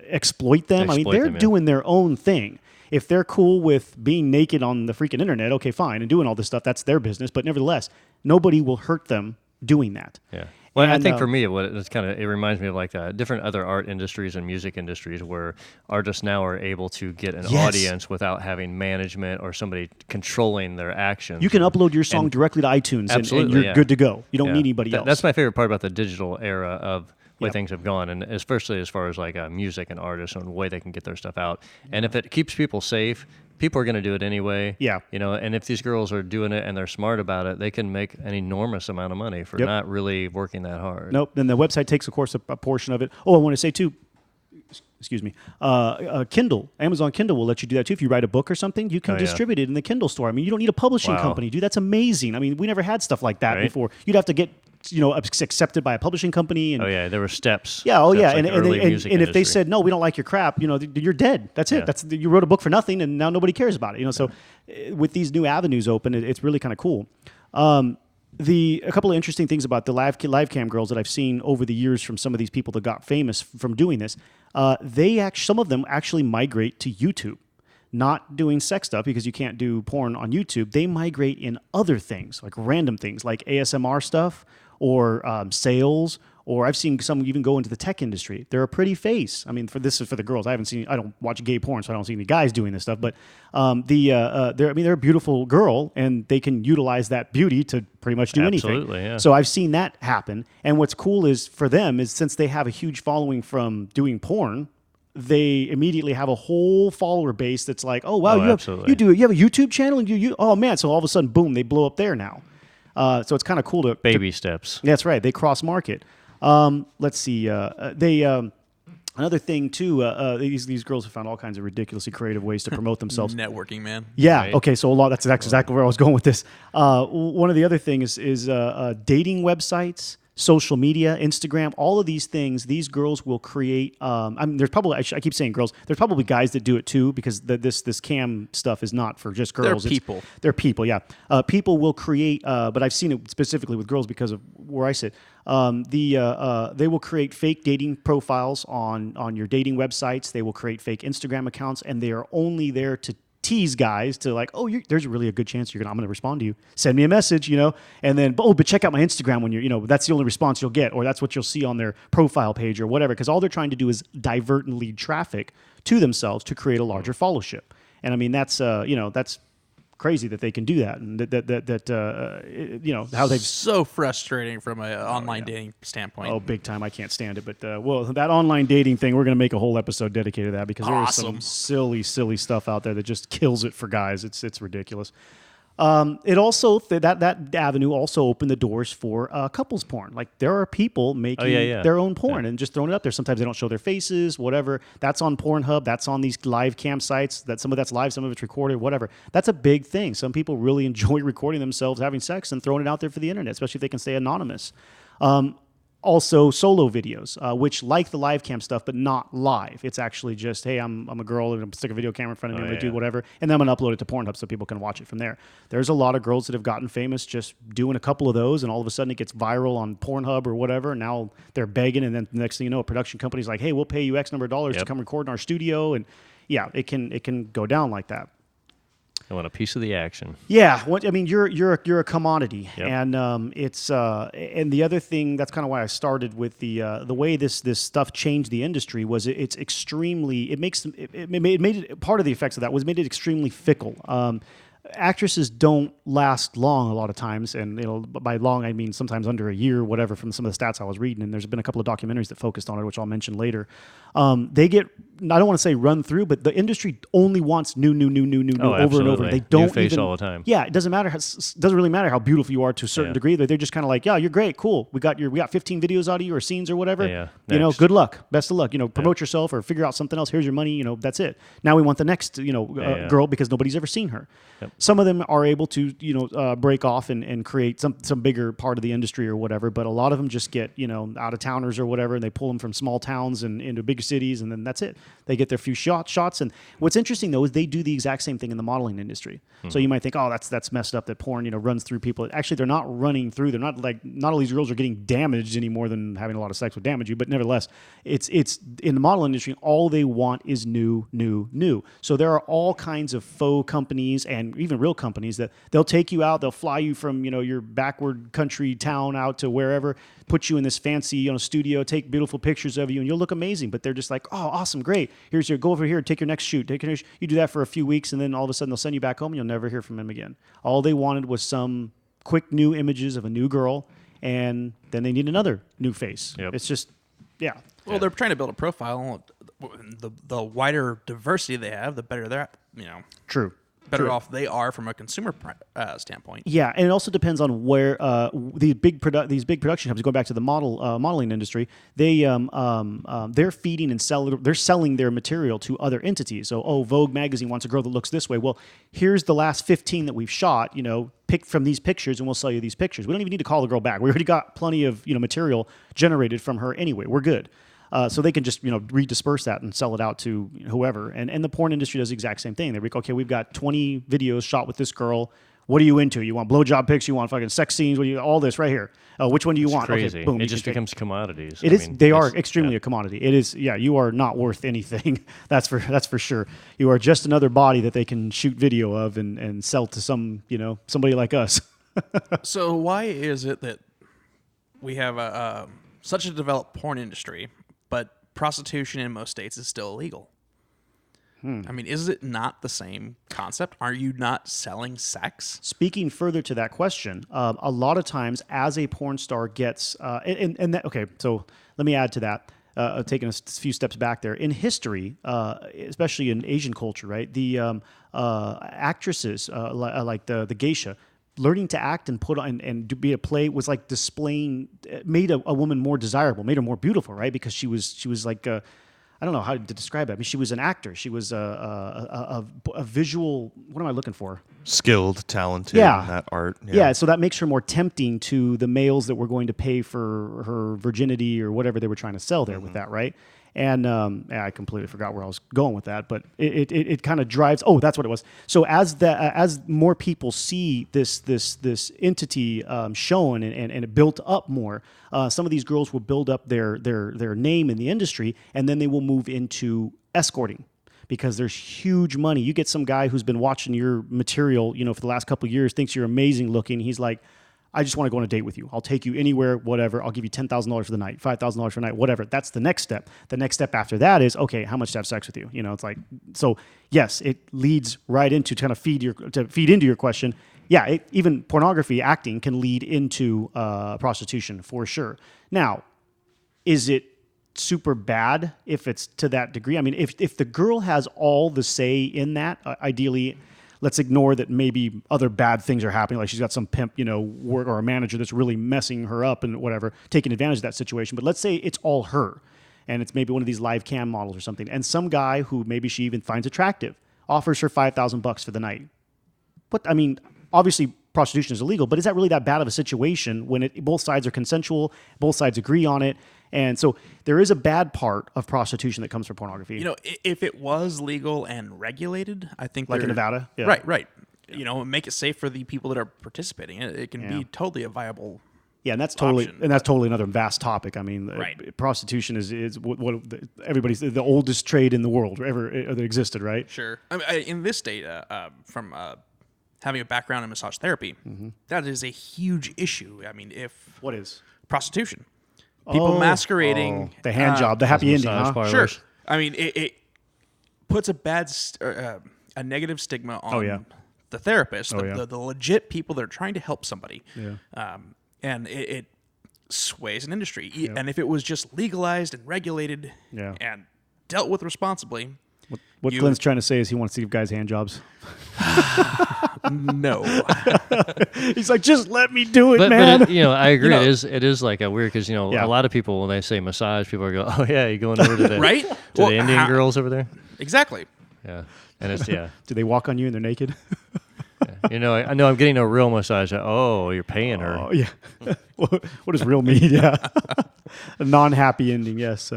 Exploit them. They're doing their own thing. If they're cool with being naked on the freaking internet, okay, fine, and doing all this stuff, that's their business. But nevertheless, nobody will hurt them doing that. Yeah. Well, I think for me, it reminds me of like different other art industries and music industries where artists now are able to get an audience without having management or somebody controlling their actions. You can upload your song directly to iTunes and you're good to go. You don't need anybody else. That's my favorite part about the digital era of way things have gone, and especially as far as like music and artists and the way they can get their stuff out. And if it keeps people safe, people are going to do it anyway. Yeah. And if these girls are doing it and they're smart about it, they can make an enormous amount of money for not really working that hard. Nope. Then the website takes, of course, a portion of it. Oh, I want to say too. Excuse me. Kindle, Amazon Kindle will let you do that too. If you write a book or something, you can distribute it in the Kindle store. I mean, you don't need a publishing company, dude. That's amazing. I mean, we never had stuff like that before. You'd have to get accepted by a publishing company. And, there were steps. Yeah, Like and if they said no, we don't like your crap, you're dead. That's it. You wrote a book for nothing, and now nobody cares about it. So with these new avenues open, it's really kind of cool. A couple of interesting things about the live cam girls that I've seen over the years from some of these people that got famous from doing this, some of them actually migrate to YouTube, not doing sex stuff because you can't do porn on YouTube. They migrate in other things, like random things, like ASMR stuff or sales. Or I've seen some even go into the tech industry. They're a pretty face. I mean, this is for the girls. I don't watch gay porn, so I don't see any guys doing this stuff. But they're a beautiful girl, and they can utilize that beauty to pretty much do anything. Absolutely, yeah. So I've seen that happen. And what's cool is for them is since they have a huge following from doing porn, they immediately have a whole follower base that's like, oh wow, you have a YouTube channel, and you oh man. So all of a sudden, boom, they blow up there now. So it's kind of cool to baby steps. That's right. They cross market. Let's see. Another thing too. These girls have found all kinds of ridiculously creative ways to promote themselves. Networking, man. Yeah. Right. Okay. So that's exactly where I was going with this. One of the other things is dating websites, social media, Instagram, all of these things. These girls will create. There's probably I keep saying girls. There's probably guys that do it too because this cam stuff is not for just girls. They're people. They're people. Yeah. People will create. But I've seen it specifically with girls because of where I sit. They will create fake dating profiles on your dating websites. They will create fake Instagram accounts, and they are only there to tease guys to like, there's really a good chance I'm going to respond to you. Send me a message, and then, but check out my Instagram when that's the only response you'll get, or that's what you'll see on their profile page or whatever, because all they're trying to do is divert and lead traffic to themselves to create a larger followership. And I mean, that's crazy that they can do that, and how they've so frustrating from an online dating standpoint. Oh, big time! I can't stand it. But that online dating thing, we're going to make a whole episode dedicated to that because there is some silly stuff out there that just kills it for guys. It's ridiculous. It also that avenue also opened the doors for couples porn. Like there are people making their own porn and just throwing it up there. Sometimes they don't show their faces, whatever. That's on Pornhub. That's on these live campsites. Some of that's live, some of it's recorded, whatever. That's a big thing. Some people really enjoy recording themselves having sex and throwing it out there for the internet, especially if they can stay anonymous. Also, solo videos, which like the live cam stuff, but not live. It's actually just, hey, I'm a girl and I'm stick a video camera in front of me, I'm going to do whatever, and then I'm going to upload it to Pornhub so people can watch it from there. There's a lot of girls that have gotten famous just doing a couple of those, and all of a sudden it gets viral on Pornhub or whatever, and now they're begging, and then the next thing you know, a production company's like, hey, we'll pay you X number of dollars to come record in our studio, and yeah, it can go down like that. I want a piece of the action. Yeah, you're a commodity, and it's and the other thing that's kind of why I started with the way this stuff changed the industry was it made it part of the effects of that was made it extremely fickle. Actresses don't last long a lot of times, and by long I mean sometimes under a year, whatever. From some of the stats I was reading, and there's been a couple of documentaries that focused on it, which I'll mention later. They get, I don't want to say run through, but the industry only wants new over and over. They don't new face all the time. Yeah, it doesn't matter. Doesn't really matter how beautiful you are to a certain degree. They're just kind of like, yeah, you're great, cool. We got 15 videos out of you or scenes or whatever. Good luck, best of luck. Promote yourself or figure out something else. Here's your money. That's it. Now we want the next girl because nobody's ever seen her. Yep. Some of them are able to break off and create some bigger part of the industry or whatever, but a lot of them just get out of towners or whatever, and they pull them from small towns and into big cities, and then that's it. They get their few shots. And what's interesting though is they do the exact same thing in the modeling industry. Mm-hmm. So you might think, oh, that's messed up that porn runs through people. Actually, they're not running through. They're not like, not all these girls are getting damaged any more than having a lot of sex would damage you. But nevertheless, it's in the modeling industry, all they want is new. So there are all kinds of faux companies and even real companies that they'll take you out, they'll fly you from your backward country town out to wherever, put you in this fancy studio, take beautiful pictures of you, and you'll look amazing. But they're just like, oh, awesome, great. Go over here, take your next shoot. You do that for a few weeks, and then all of a sudden they'll send you back home, and you'll never hear from them again. All they wanted was some quick new images of a new girl, and then they need another new face. Yep. It's just Yeah. Well, they're trying to build a profile. The wider diversity they have, the better they're, True. better off they are from a consumer standpoint. Yeah, and it also depends on where these big production companies, going back to the modeling industry, they're feeding and selling their material to other entities. So, Vogue magazine wants a girl that looks this way. Well, here's the last 15 that we've shot. Pick from these pictures, and we'll sell you these pictures. We don't even need to call the girl back. We already got plenty of material generated from her anyway. We're good. So they can just redisperse that and sell it out to whoever. And the porn industry does the exact same thing. They're like, okay, we've got 20 videos shot with this girl. What are you into? You want blowjob pics? You want fucking sex scenes? All this right here. Which one do you want? Crazy. Okay, boom. It just becomes commodities. They are extremely a commodity. It is. Yeah, you are not worth anything. That's for sure. You are just another body that they can shoot video of and sell to somebody like us. So why is it that we have such a developed porn industry, but prostitution in most states is still illegal? I mean, is it not the same concept? Are you not selling sex? Speaking further to that question, a lot of times as a porn star gets, okay, so let me add to that, taking a few steps back there. In history, especially in Asian culture, right, the actresses, like the geisha, learning to act and put on and be a play was like displaying, made a woman more desirable, made her more beautiful, right? Because she was like, I don't know how to describe it. I mean, she was an actor. She was a visual. What am I looking for? Skilled, talented in that art. Yeah, so that makes her more tempting to the males that were going to pay for her virginity or whatever they were trying to sell there with that, right? And I completely forgot where I was going with that, but it kind of drives. Oh, that's what it was. So as more people see this entity shown and it built up more, some of these girls will build up their name in the industry, and then they will move into escorting. Because there's huge money. You get some guy who's been watching your material, for the last couple of years, thinks you're amazing looking. He's like, I just want to go on a date with you. I'll take you anywhere, whatever. I'll give you $10,000 for the night, $5,000 for the night, whatever. That's the next step. The next step after that is, okay, how much to have sex with you? It's like, so yes, it leads right into to kind of feed into your question. Yeah, even pornography, acting can lead into prostitution for sure. Now, is it super bad if it's to that degree? I mean, if the girl has all the say in that, ideally, let's ignore that maybe other bad things are happening, like she's got some pimp, work or a manager that's really messing her up and whatever, taking advantage of that situation. But let's say it's all her, and it's maybe one of these live cam models or something, and some guy who maybe she even finds attractive offers her $5,000 for the night. But I mean, obviously prostitution is illegal, but is that really that bad of a situation when both sides are consensual, both sides agree on it? And so there is a bad part of prostitution that comes from pornography. If it was legal and regulated, I think like in Nevada, yeah. Right. Yeah. Make it safe for the people that are participating. It can be totally a viable. Yeah, and that's option. totally another vast topic. I mean, prostitution is what everybody's the oldest trade in the world ever that existed, right? Sure. I mean, in this state, from having a background in massage therapy, that is a huge issue. I mean, what is prostitution? People masquerading. The hand job, the happy ending, huh? Sure. I mean, it puts a negative stigma on the therapist, the legit people that are trying to help somebody. Yeah. And it sways an industry. Yeah. And if it was just legalized and regulated and dealt with responsibly. What Glenn's trying to say is he wants to give guys hand jobs. No. He's like, just let me do it, man. But I agree. It is like a weird because a lot of people when they say massage, people go, oh yeah, you're going over to the right to the Indian girls over there. Exactly. Yeah, and it's Do they walk on you and they're naked? Yeah. I know I'm getting a real massage. Oh, you're paying her. Oh yeah. What does real mean? Yeah. A non-happy ending. Yes.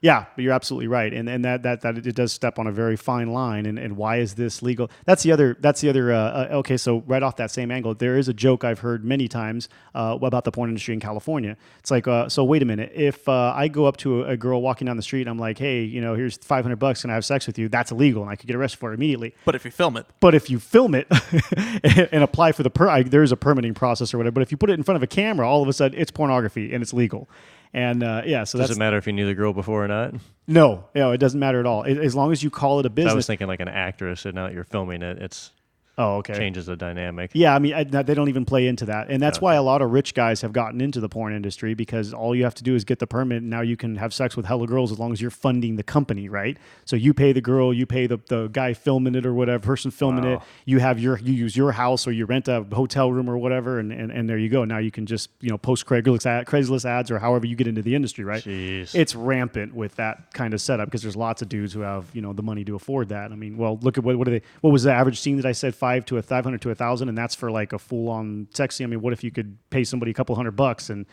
Yeah, but you're absolutely right, and that it does step on a very fine line. And why is this legal? That's the other. Okay, so right off that same angle, there is a joke I've heard many times about the porn industry in California. It's like, so wait a minute, if I go up to a girl walking down the street, and I'm like, hey, here's $500, and I have sex with you, that's illegal, and I could get arrested for it immediately. But if you film it, and apply for there is a permitting process or whatever. But if you put it in front of a camera, all of a sudden it's pornography and it's legal. And so does it matter if you knew the girl before or not? No, it doesn't matter at all. As long as you call it a business. I was thinking like an actress, and now that you're filming it, it's Oh, okay. changes the dynamic. Yeah, I mean, they don't even play into that. And that's why a lot of rich guys have gotten into the porn industry, because all you have to do is get the permit, and now you can have sex with hella girls as long as you're funding the company, right? So you pay the girl, you pay the guy filming it or whatever, person filming it. You use your house, or you rent a hotel room or whatever, and there you go. Now you can just, post Craigslist ads or however you get into the industry, right? Jeez. It's rampant with that kind of setup, because there's lots of dudes who have, the money to afford that. I mean, well, look at what was the average scene that I said, 500 to 1,000, and that's for like a full-on sex scene. I mean, what if you could pay somebody a couple $100 and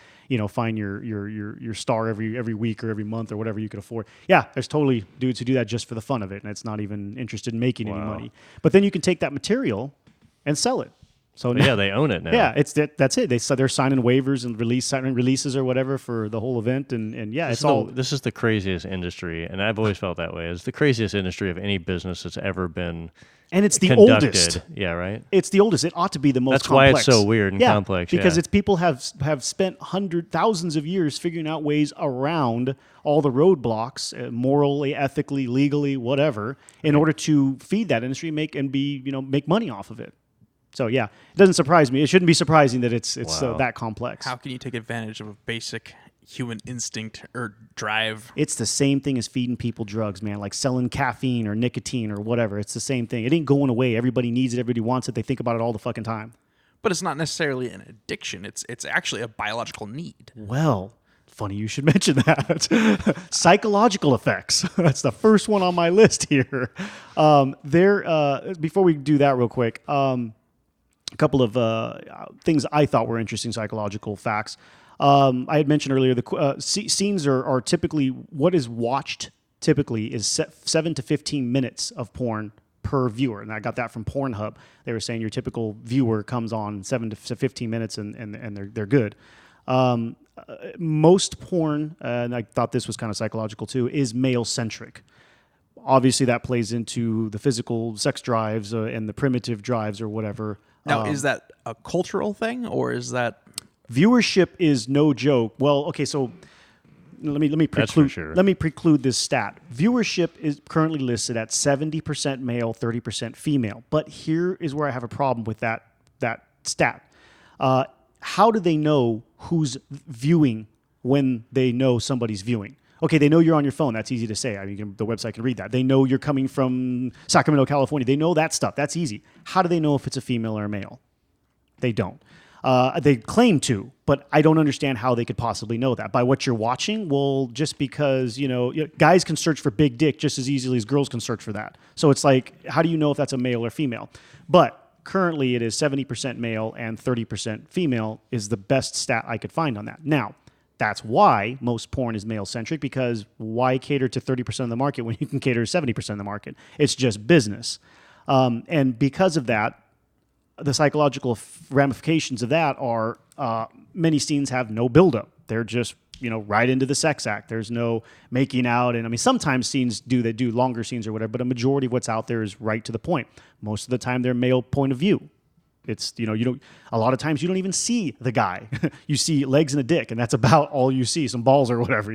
find your star every week or every month or whatever you could afford? Yeah, there's totally dudes who do that just for the fun of it, and it's not even interested in making any money. But then you can take that material and sell it. So yeah, they own it now. Yeah, that's it. They're signing waivers and signing releases or whatever for the whole event, and yeah, this is the craziest industry, and I've always felt that way. It's the craziest industry of any business that's ever been. And it's the conducted. oldest. Yeah, right? It's the oldest. It ought to be the most That's complex. why it's so weird and complex. Because it's people have spent thousands of years figuring out ways around all the roadblocks, morally, ethically, legally, whatever, in order to feed that industry, make money off of it. So yeah, it doesn't surprise me. It shouldn't be surprising that it's that complex. How can you take advantage of a basic human instinct or drive? It's the same thing as feeding people drugs, man, like selling caffeine or nicotine or whatever. It's the same thing. It ain't going away. Everybody needs it. Everybody wants it. They think about it all the fucking time. But it's not necessarily an addiction. It's actually a biological need. Well, funny you should mention that. Psychological effects. That's the first one on my list here. Before we do that real quick, a couple of things I thought were interesting psychological facts. I had mentioned earlier the scenes are typically, what is watched typically is 7 to 15 minutes of porn per viewer. And I got that from Pornhub. They were saying your typical viewer comes on 7 to 15 minutes and they're good. Most porn, and I thought this was kind of psychological too, is male-centric. Obviously that plays into the physical sex drives and the primitive drives or whatever. Now, is that a cultural thing, or is that... Viewership is no joke. Well, okay, so let me preclude this stat. Viewership is currently listed at 70% male, 30% female. But here is where I have a problem with that stat. How do they know who's viewing when they know somebody's viewing? Okay, they know you're on your phone. That's easy to say. I mean, the website can read that. They know you're coming from Sacramento, California. They know that stuff. That's easy. How do they know if it's a female or a male? They don't. They claim to, but I don't understand how they could possibly know that. By what you're watching? Well, just because, guys can search for big dick just as easily as girls can search for that. So it's like, how do you know if that's a male or female? But currently it is 70% male and 30% female is the best stat I could find on that. Now, that's why most porn is male-centric, because why cater to 30% of the market when you can cater to 70% of the market? It's just business. And because of that, the psychological ramifications of that are many scenes have no buildup. They're just, right into the sex act. There's no making out. And I mean, sometimes scenes they do longer scenes or whatever, but a majority of what's out there is right to the point. Most of the time they're male point of view. It's, a lot of times you don't even see the guy. You see legs and a dick, and that's about all you see, some balls or whatever,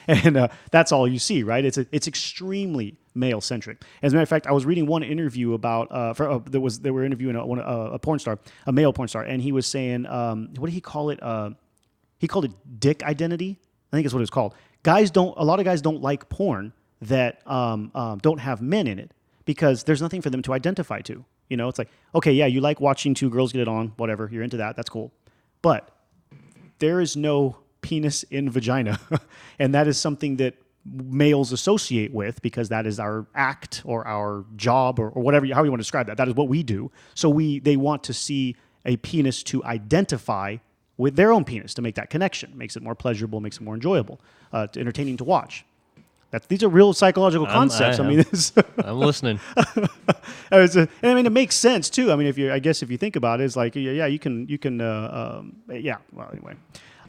and that's all you see, right? It's extremely male-centric. As a matter of fact, I was reading one interview about, they were interviewing a porn star, a male porn star, and he was saying, what did he call it? He called it dick identity. I think that's what it was called. A lot of guys don't like porn that don't have men in it, because there's nothing for them to identify to. It's like, okay, yeah, you like watching two girls get it on, whatever, you're into that, that's cool. But there is no penis in vagina. And that is something that males associate with, because that is our act or our job or whatever, how you want to describe that. That is what we do. So they want to see a penis to identify with their own penis, to make that connection. Makes it more pleasurable, makes it more enjoyable, entertaining to watch. These are real psychological concepts. I'm listening. I mean, it makes sense too. I mean, if you think about it, it's like, yeah, you can. Yeah. Well, anyway.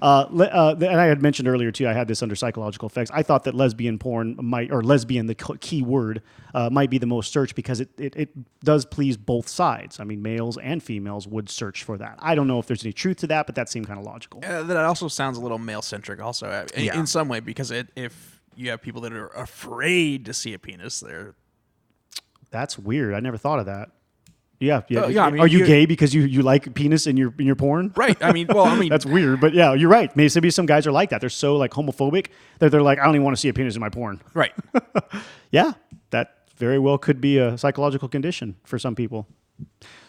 And I had mentioned earlier too, I had this under psychological effects. I thought that lesbian porn lesbian, the key word, might be the most searched, because it does please both sides. I mean, males and females would search for that. I don't know if there's any truth to that, but that seemed kind of logical. That also sounds a little male-centric also, in some way, because if you have people that are afraid to see a penis, That's weird. I never thought of that. Yeah. yeah, I mean, are you gay because you like penis in your porn? Right. I mean, That's weird, but yeah, you're right. Maybe some guys are like that. They're so like homophobic that they're like, I don't even want to see a penis in my porn. right. Yeah, that very well could be a psychological condition for some people.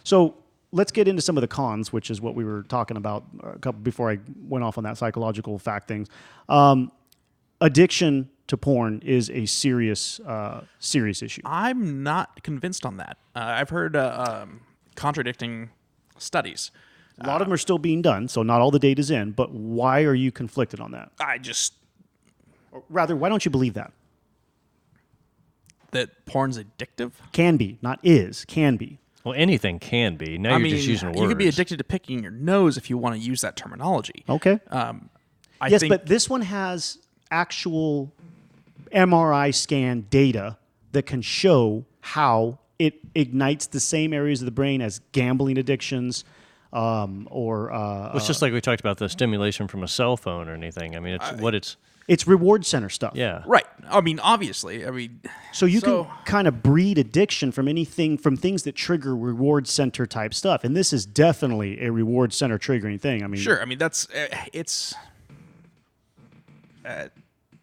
So let's get into some of the cons, which is what we were talking about a couple before I went off on that psychological fact things. Addiction to porn is a serious issue. I'm not convinced on that. I've heard contradicting studies. A lot of them are still being done, so not all the data's in. But why are you conflicted on that? Or rather, why don't you believe that? That porn's addictive? Can be, not is, can be. Well, anything can be. Now you're just using words. You could be addicted to picking your nose if you want to use that terminology. Okay. I think, but this one has actual MRI scan data that can show how it ignites the same areas of the brain as gambling addictions, it's just like we talked about the stimulation from a cell phone or anything. I mean, it's reward center stuff. Yeah. right. I mean, obviously. So you can kind of breed addiction from things that trigger reward center type stuff, and this is definitely a reward center triggering thing. I mean, sure. I mean, that's it's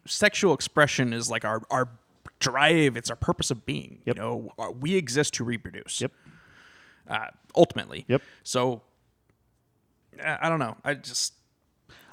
sexual expression is like our drive. It's our purpose of being. Yep. You know, we exist to reproduce. Yep. Ultimately. Yep. So I don't know.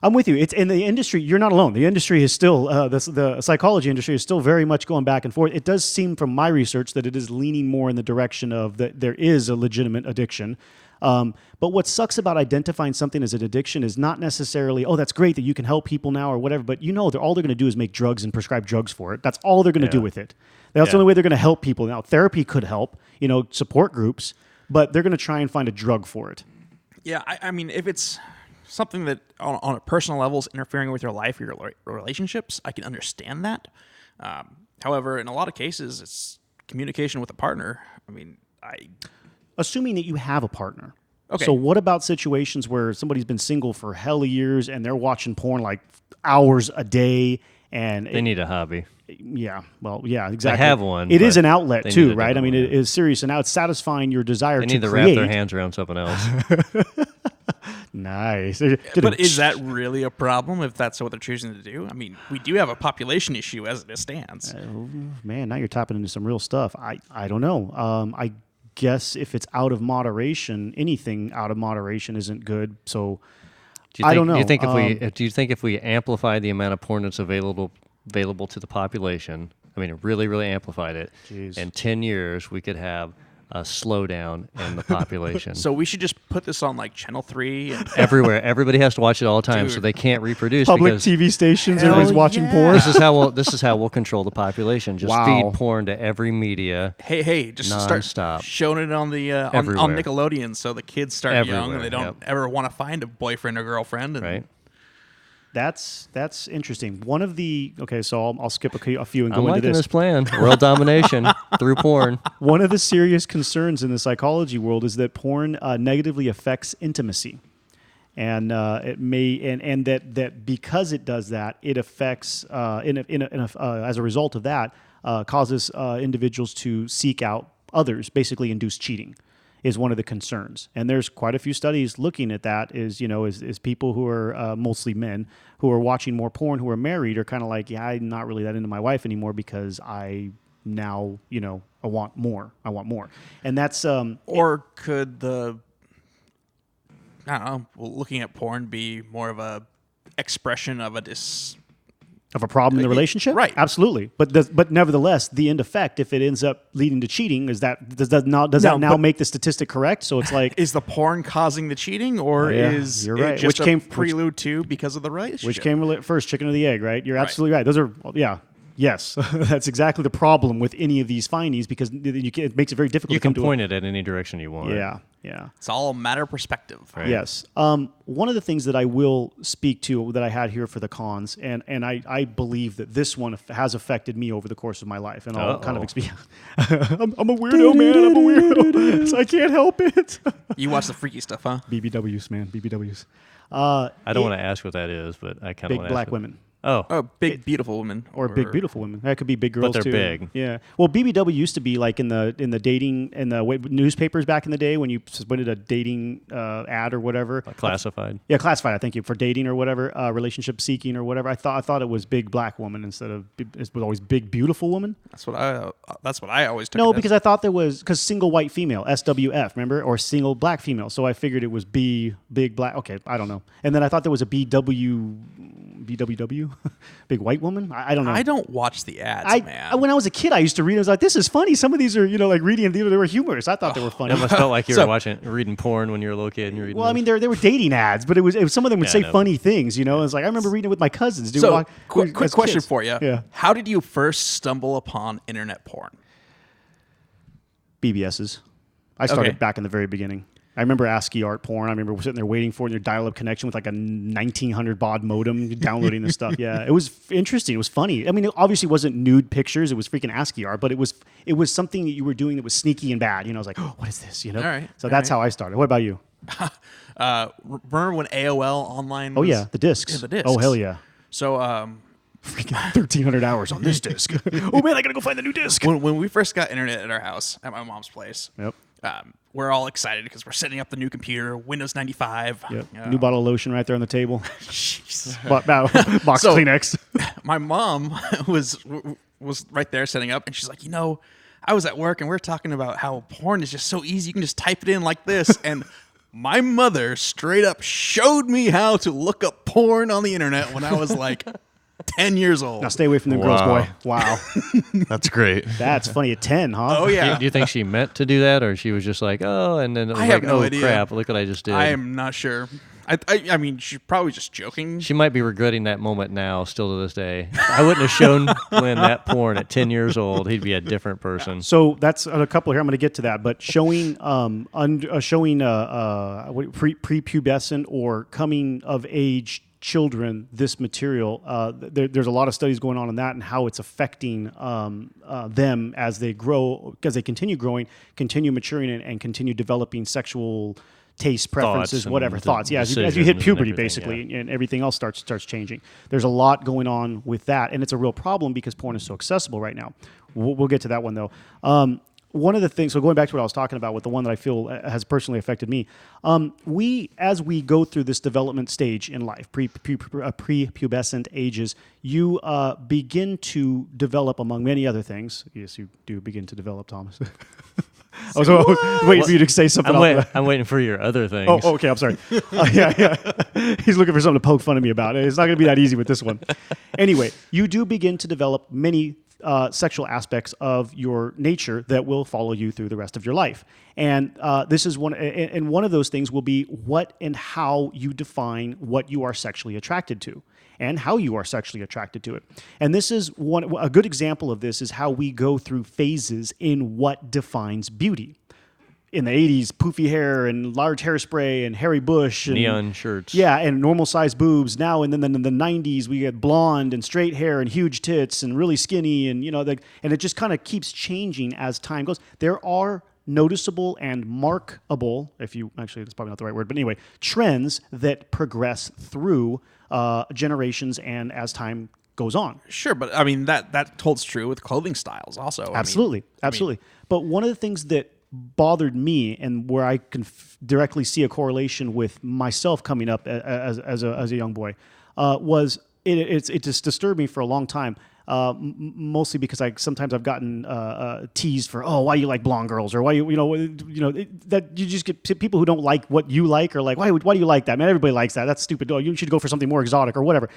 I'm with you. It's in the industry. You're not alone. The industry is still the psychology industry is still very much going back and forth. It does seem from my research that it is leaning more in the direction of that there is a legitimate addiction. But what sucks about identifying something as an addiction is not necessarily, oh, that's great that you can help people now or whatever. But all they're going to do is make drugs and prescribe drugs for it. That's all they're going to do with it. That's the only way they're going to help people. Now, therapy could help, support groups, but they're going to try and find a drug for it. Yeah, I mean, if it's something that on a personal level is interfering with your life or your relationships, I can understand that. However, in a lot of cases, it's communication with a partner. I mean, Assuming that you have a partner. Okay. So what about situations where somebody's been single for hell of years and they're watching porn like hours a day and they need a hobby. Yeah, well, yeah, exactly. They have one. It is an outlet too, right? I one, mean, it is serious, and now it's satisfying your desire They to need to create. wrap their hands around something else. Nice. But is that really a problem if that's what they're choosing to do? I mean, we do have a population issue as it stands. Man, now you're tapping into some real stuff. I don't know. I guess if it's out of moderation, anything out of moderation isn't good. So I don't know. Do you think if we amplify the amount of porn that's available to the population, I mean, really, really amplified it, in 10 years we could have a slowdown in the population. So we should just put this on like Channel 3 and everywhere. Everybody has to watch it all the time, so they can't reproduce. Public because TV stations, everybody's watching porn. This is how we'll control the population. Just feed porn to every media. Hey, just non-stop. start showing it on the on Nickelodeon, so the kids start young and they don't ever want to find a boyfriend or girlfriend. Right. That's interesting. One of the so I'll skip a few and go I'm into liking this. this plan. World domination through porn. One of the serious concerns in the psychology world is that porn negatively affects intimacy, and it may and that because it does that, it affects as a result of that causes individuals to seek out others, basically induce cheating. Is one of the concerns, and there's quite a few studies looking at that. Is people who are mostly men who are watching more porn, who are married, are kind of like, I'm not really that into my wife anymore because I now I want more, and that's or could the I don't know, looking at porn be more of a expression of a problem in the relationship? Right. Absolutely. But nevertheless, the end effect, if it ends up leading to cheating, does that now make the statistic correct? So it's like, is the porn causing the cheating, or is you're right. it just a prelude to because of the relationship? Which came first, chicken or the egg, right? You're absolutely right. Those are, yes. That's exactly the problem with any of these findings, because it makes it very difficult You to come can to point it at any direction you want. Yeah. It's all a matter of perspective. Right. Yes. One of the things that I will speak to that I had here for the cons, and I believe that this one has affected me over the course of my life, and I'll kind of explain. I'm a weirdo, man. I'm a weirdo, so I can't help it. You watch the freaky stuff, huh? BBWs, man. BBWs. I don't want to ask what that is, but I kind of Big want to black ask women. Oh, big beautiful women, or big beautiful women. That could be big girls they're too. big. Yeah. Well, BBW used to be like in the dating in the newspapers back in the day when you submitted a dating ad or whatever. Classified. Yeah, classified. I think for dating or whatever, relationship seeking or whatever. I thought it was big black woman instead of it was always big beautiful woman. That's what I always took. No, it as. because I thought there was single white female SWF, remember, or single black female. So I figured it was B big black. Okay, I don't know. And then I thought there was a BWW, big white woman. I don't know. I don't watch the ads, man. When I was a kid, I used to read. I was like, "This is funny." Some of these are, like reading. They were humorous. I thought they were funny. It must felt like you were reading porn when you were a little kid. And you're reading Well, I mean, they were dating ads, but it was some of them would say no. funny things. It's like I remember reading it with my cousins. Dude, So, quick as question kids. for you. Yeah. How did you first stumble upon internet porn? BBSs. I started Okay. back in the very beginning. I remember ASCII art porn. I remember sitting there waiting for your dial-up connection with like a 1900 baud modem, downloading this stuff. Yeah, it was interesting. It was funny. I mean, it obviously wasn't nude pictures. It was freaking ASCII art, but it was something that you were doing that was sneaky and bad. I was like, oh, what is this? All right. So that's how I started. What about you? Remember when AOL online Oh was... yeah, the discs. Yeah, the discs. Oh hell yeah. So Freaking 1,300 hours on this disc. Oh man, I gotta go find the new disc. when we first got internet at our house, at my mom's place, Yep. we're all excited because we're setting up the new computer, Windows 95. Yep. New bottle of lotion right there on the table. Jeez. Box So- Kleenex. My mom was right there setting up, and she's like, I was at work and we are talking about how porn is just so easy. You can just type it in like this. And my mother straight up showed me how to look up porn on the internet when I was like 10 years old. Now stay away from them girls, Wow. boy. Wow. That's great. That's funny at 10, huh? Oh, yeah. Do you think she meant to do that, or she was just like, oh, and then it was I like, have no oh idea. crap, look what I just did. I am not sure. I mean, she's probably just joking. She might be regretting that moment now, still to this day. I wouldn't have shown Glenn that porn at 10 years old. He'd be a different person. So that's a couple here. I'm going to get to that, but showing prepubescent or coming of age children this material, there's a lot of studies going on that and how it's affecting them as they grow, because they continue growing, continue maturing, and continue developing sexual tastes, preferences, and whatever thoughts. Yeah, as you hit decisions and puberty, everything, basically, and everything else starts changing. There's a lot going on with that, and it's a real problem because porn is so accessible right now. We'll get to that one though. One of the things, so going back to what I was talking about with the one that I feel has personally affected me, as we go through this development stage in life, prepubescent ages, you begin to develop, among many other things. Yes, you do begin to develop, Thomas. I was waiting for you to say something. I'm waiting for your other things. Oh, okay. I'm sorry. Yeah. He's looking for something to poke fun of me about. It's not going to be that easy with this one. Anyway, you do begin to develop many sexual aspects of your nature that will follow you through the rest of your life. And this is one. And one of those things will be what and how you define what you are sexually attracted to, and how you are sexually attracted to it. And this is a good example of this is how we go through phases in what defines beauty. In the 80s, poofy hair and large hairspray and hairy bush. And, Neon shirts. Yeah, and normal-sized boobs. Now, and then in the 90s, we get blonde and straight hair and huge tits and really skinny. And, and it just kind of keeps changing as time goes. There are noticeable and markable, actually, that's probably not the right word, but anyway, trends that progress through generations and as time goes on. Sure, but I mean, that holds true with clothing styles also. Absolutely. But one of the things that bothered me, and where I can directly see a correlation with myself coming up as a young boy, was it just disturbed me for a long time. Mostly because sometimes I've gotten teased for, oh, why you like blonde girls, or why that you just get people who don't like what you like, or like, why do you like that, man? Everybody likes that. That's stupid. Oh, you should go for something more exotic or whatever.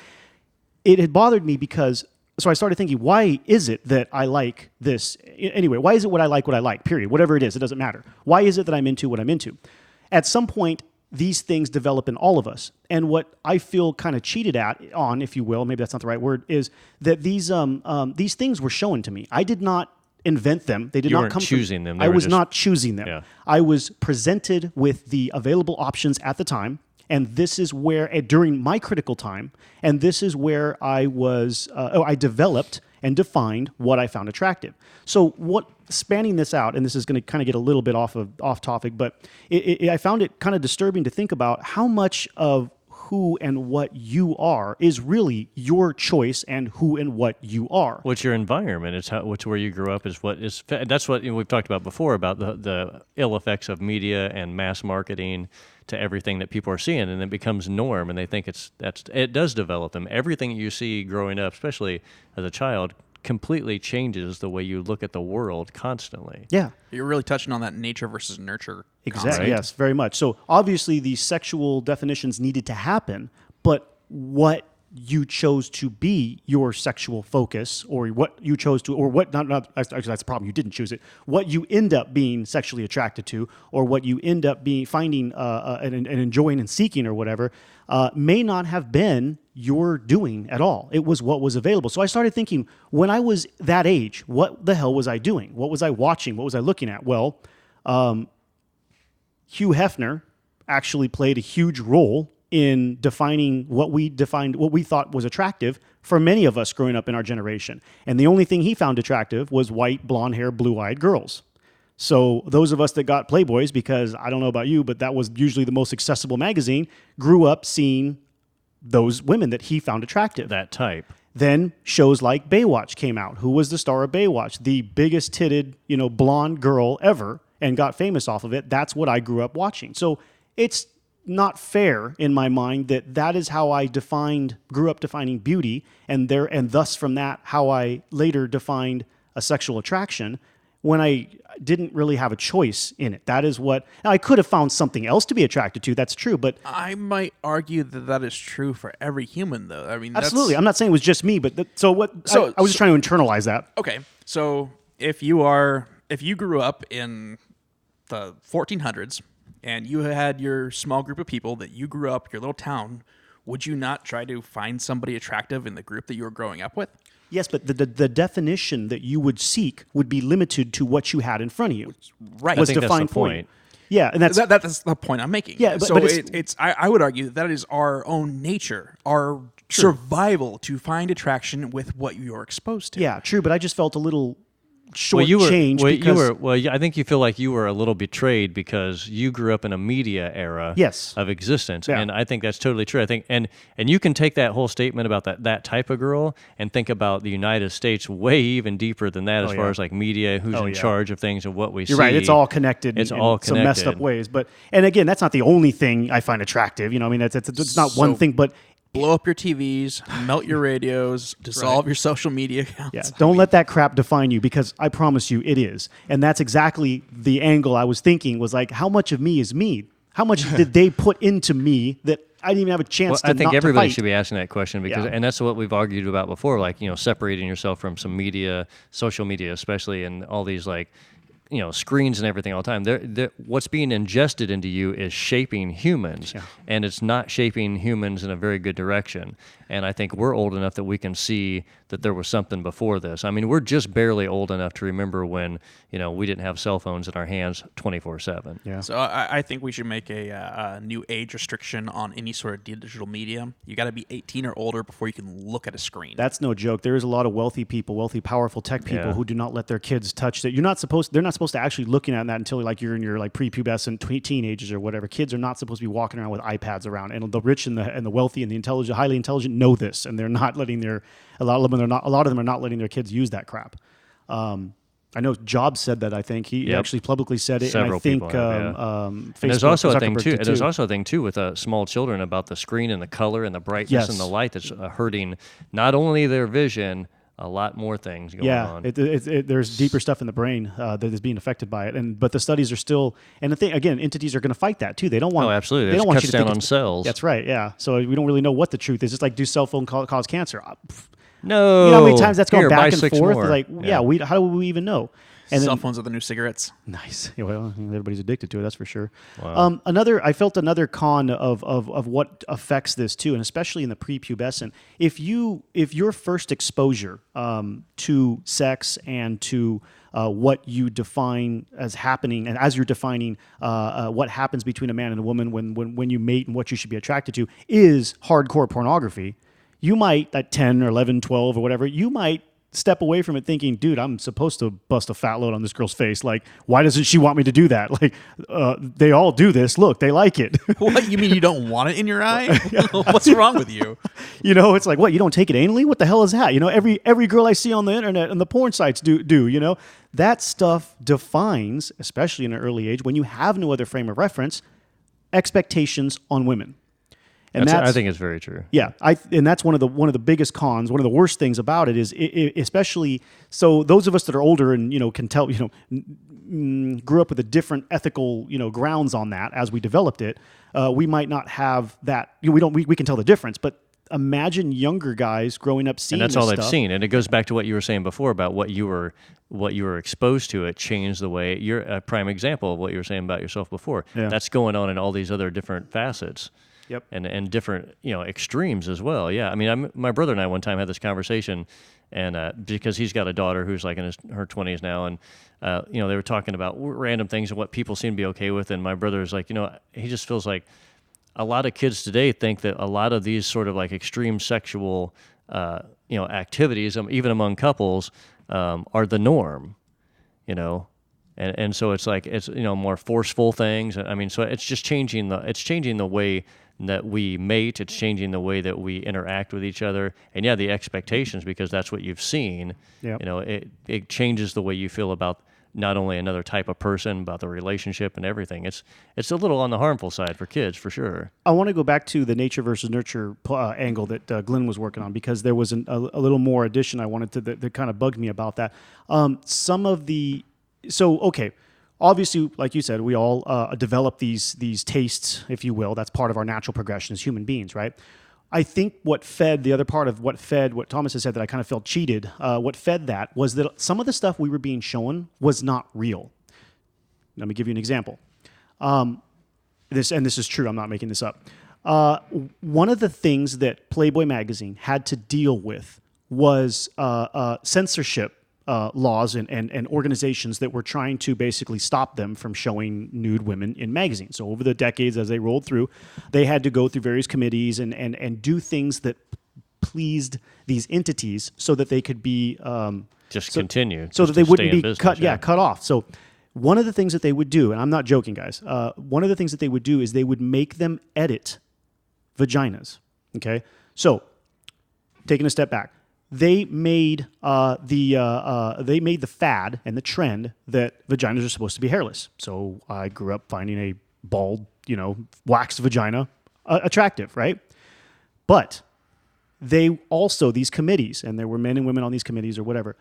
It had bothered me because. So I started thinking, why is it that I like this? Anyway, why is it what I like, period? Whatever it is, it doesn't matter. Why is it that I'm into what I'm into? At some point, these things develop in all of us. And what I feel kind of cheated on, if you will, maybe that's not the right word, is that these things were shown to me. I did not invent them. They did not come choosing them. I was not choosing them. Yeah. I was presented with the available options at the time. And this is where, during my critical time, and this is where I developed and defined what I found attractive. So spanning this out, and this is going to kind of get a little bit off topic, but I found it kind of disturbing to think about how much of who and what you are is really your choice and who and what you are. What's your environment? It's where you grew up. That's what we've talked about before about the ill effects of media and mass marketing to everything that people are seeing, and it becomes norm, and they think it does develop them. Everything you see growing up, especially as a child, completely changes the way you look at the world constantly. Yeah. You're really touching on that nature versus nurture. Exactly. Right? Yes, very much. So obviously the sexual definitions needed to happen, but what you chose to be your sexual focus, or what you chose to, or what not actually that's the problem. You didn't choose it. What you end up being sexually attracted to, or what you end up finding and enjoying and seeking, or whatever, may not have been your doing at all. It was what was available. So I started thinking, when I was that age, what the hell was I doing? What was I watching? What was I looking at? Well, Hugh Hefner actually played a huge role in defining what we thought was attractive for many of us growing up in our generation. And the only thing he found attractive was white, blonde hair, blue-eyed girls. So those of us that got Playboys, because I don't know about you, but that was usually the most accessible magazine, grew up seeing those women that he found attractive. That type. Then shows like Baywatch came out. Who was the star of Baywatch? The biggest titted, blonde girl ever, and got famous off of it. That's what I grew up watching. So it's not fair in my mind that is how I grew up defining beauty, and thus from that how I later defined a sexual attraction, when I didn't really have a choice in it. That is what I could have found something else to be attracted to. That's true, but I might argue that is true for every human, though. I mean, absolutely. I'm not saying it was just me, but I was just trying to internalize that. Okay, so if you grew up in the 1400s and you had your small group of people that you grew up, your little town, would you not try to find somebody attractive in the group that you were growing up with? Yes, but the definition that you would seek would be limited to what you had in front of you. Right. Was I think defined that's the for point. you. Yeah, and that's the point I'm making. Yeah, so but I would argue that is our own nature, our survival to find attraction with what you're exposed to. yeah, true. But I just felt a little shortchanged because I think you feel like you were a little betrayed because you grew up in a media era Yes. of existence, Yeah. and I think that's totally true. I think, and you can take that whole statement about that type of girl and think about the United States way even deeper than that, as far as like media, who's in charge of things and what we see. You're right. It's all connected. It's in all some messed up connected. ways. And again, that's not the only thing I find attractive. I mean, it's not one thing, but Blow up your TVs, melt your radios, dissolve your social media accounts. yeah, don't let that crap define you, because I promise you it is. And that's exactly the angle I was thinking, was like, how much of me is me? How much did they put into me that I didn't even have a chance I think not everybody to fight? should be asking that question, because, and that's what we've argued about before, like, separating yourself from some media, social media especially, and all these like, screens and everything all the time. What's being ingested into you is shaping humans, and it's not shaping humans in a very good direction. And I think we're old enough that we can see that there was something before this. I mean, we're just barely old enough to remember when, we didn't have cell phones in our hands 24/7. Yeah. So I think we should make a new age restriction on any sort of digital media. You got to be 18 or older before you can look at a screen. That's no joke. There is a lot of wealthy people, powerful tech people who do not let their kids touch that. They're not supposed to actually looking at that until you're in your prepubescent teenagers or whatever. Kids are not supposed to be walking around with iPads around, and the rich and the wealthy and the intelligent, highly intelligent know this, and they're not letting a lot of them are not letting their kids use that crap. I know Jobs said that. I think he actually publicly said it. Several and I think people have, Facebook, and there's also a thing Zuckerberg too. did And there's also a thing too with small children about the screen and the color and the brightness and the light that's hurting not only their vision, a lot more things going on. There's deeper stuff in the brain that is being affected by it, but the studies are still. And the thing again, entities are going to fight that too. They don't want. Oh, absolutely. They don't want cuts you to down think on cells. That's right. Yeah. So we don't really know what the truth is. It's like, do cell phone cause cancer? No. You know how many times that's gone Here, back buy and 6 forth? more. Like, how do we even know? And Cell then, phones are the new cigarettes. nice. Yeah, well, everybody's addicted to it. That's for sure. Wow. I felt another con of what affects this too, and especially in the prepubescent. If your first exposure to sex and to what you define as happening, and as you're defining what happens between a man and a woman when you mate and what you should be attracted to is hardcore pornography, you might, at 10 or 11, 12 or whatever, you might step away from it thinking, dude, I'm supposed to bust a fat load on this girl's face. Like, why doesn't she want me to do that? Like, they all do this. Look, they like it. What, you mean you don't want it in your eye? What's wrong with you? You know, it's like, what, you don't take it anally? What the hell is that? You know, every girl I see on the internet and the porn sites do, you know? That stuff defines, especially in an early age, when you have no other frame of reference, expectations on women. And I think it's very true. Yeah, and that's one of the biggest cons. One of the worst things about it is, especially so those of us that are older and can tell grew up with a different ethical grounds on that as we developed it. We might not have that. We can tell the difference, but imagine younger guys growing up seeing. And that's this all stuff. they've seen, and it goes back to what you were saying before about what you were exposed to. It changed the way. You're a prime example of what you were saying about yourself before. Yeah. That's going on in all these other different facets. Yep. And different extremes as well. Yeah, I mean, my brother and I one time had this conversation, and because he's got a daughter who's like in her 20s now, and they were talking about random things and what people seem to be okay with, and my brother is like, he just feels like a lot of kids today think that a lot of these sort of like extreme sexual activities, even among couples, are the norm, and so it's like it's more forceful things. I mean, so it's just changing the way that we mate. It's changing the way that we interact with each other, and the expectations, because that's what you've seen. Yep. It changes the way you feel about not only another type of person, about the relationship and everything. It's a little on the harmful side for kids, for sure. I want to go back to the nature versus nurture angle that Glenn was working on, because there was a little more addition I wanted to that kind of bugged me about that. Obviously, like you said, we all develop these tastes, if you will. That's part of our natural progression as human beings, right? I think what Thomas has said that I kind of felt cheated, what fed that was that some of the stuff we were being shown was not real. Let me give you an example. This is true. I'm not making this up. One of the things that Playboy magazine had to deal with was censorship laws and organizations that were trying to basically stop them from showing nude women in magazines. So over the decades, as they rolled through, they had to go through various committees and do things that pleased these entities so that they could be continue, so that they wouldn't be business, cut off. So one of the things that they would do, and I'm not joking, guys, one of the things that they would do is they would make them edit vaginas. Okay, so taking a step back. They made the fad and the trend that vaginas are supposed to be hairless. So I grew up finding a bald, waxed vagina attractive, right? But they also, these committees, and there were men and women on these committees or whatever,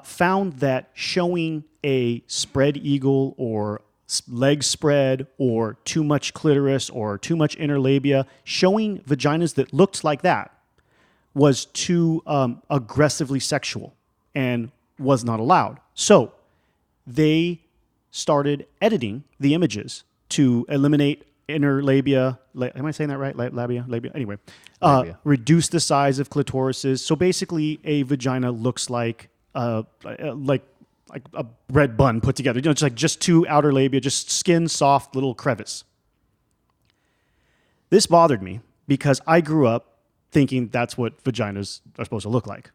found that showing a spread eagle or leg spread or too much clitoris or too much inner labia, showing vaginas that looked like that, was too aggressively sexual and was not allowed. So they started editing the images to eliminate inner labia. Am I saying that right? Labia? Anyway, reduce the size of clitorises. So basically, a vagina looks like a bread bun put together. It's like just two outer labia, just skin, soft little crevice. This bothered me because I grew up thinking that's what vaginas are supposed to look like,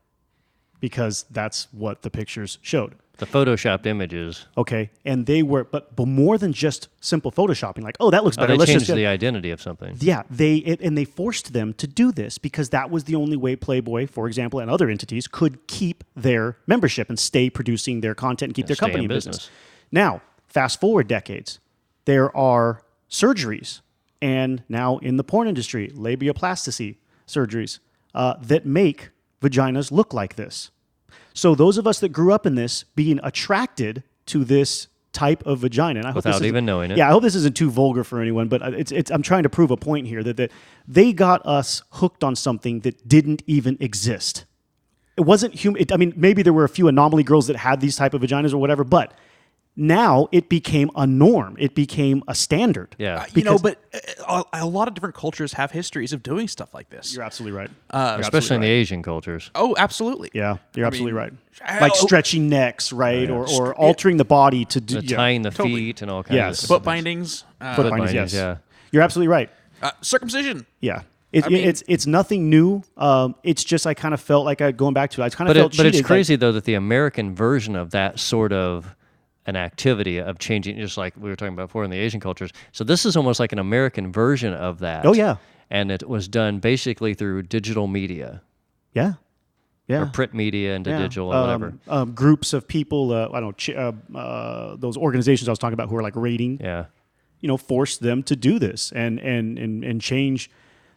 because that's what the pictures showed. The photoshopped images. Okay, and they were, but more than just simple photoshopping. Like, oh, that looks better. They changed the identity of something. Yeah, they forced them to do this because that was the only way Playboy, for example, and other entities could keep their membership and stay producing their content and keep their company in business. Now, fast forward decades, there are surgeries, and now in the porn industry, labiaplasty surgeries that make vaginas look like this. So those of us that grew up in this, being attracted to this type of vagina, and I hope without even knowing it. Yeah, I hope this isn't too vulgar for anyone, but I'm trying to prove a point here that they got us hooked on something that didn't even exist. It wasn't human. I mean, maybe there were a few anomaly girls that had these type of vaginas or whatever, but now it became a norm. It became a standard. Yeah. But a lot of different cultures have histories of doing stuff like this. You're absolutely right. Especially in the Asian cultures. Oh, absolutely. Yeah, you're absolutely right. Like stretching necks, right? Or altering the body to do... Tying the feet and all kinds of Foot bindings. Foot bindings, yes. Yeah. You're absolutely right. Circumcision. Yeah. It's nothing new. It's just I kind of felt like going back to it. I kind of felt cheated. But it's crazy though that the American version of that sort of an activity of changing, just like we were talking about before in the Asian cultures. So this is almost like an American version of that. Oh yeah, and it was done basically through digital media. Yeah. Yeah. Or print media into digital or whatever. Groups of people, I don't know, those organizations I was talking about who are like rating. Yeah. Forced them to do this and change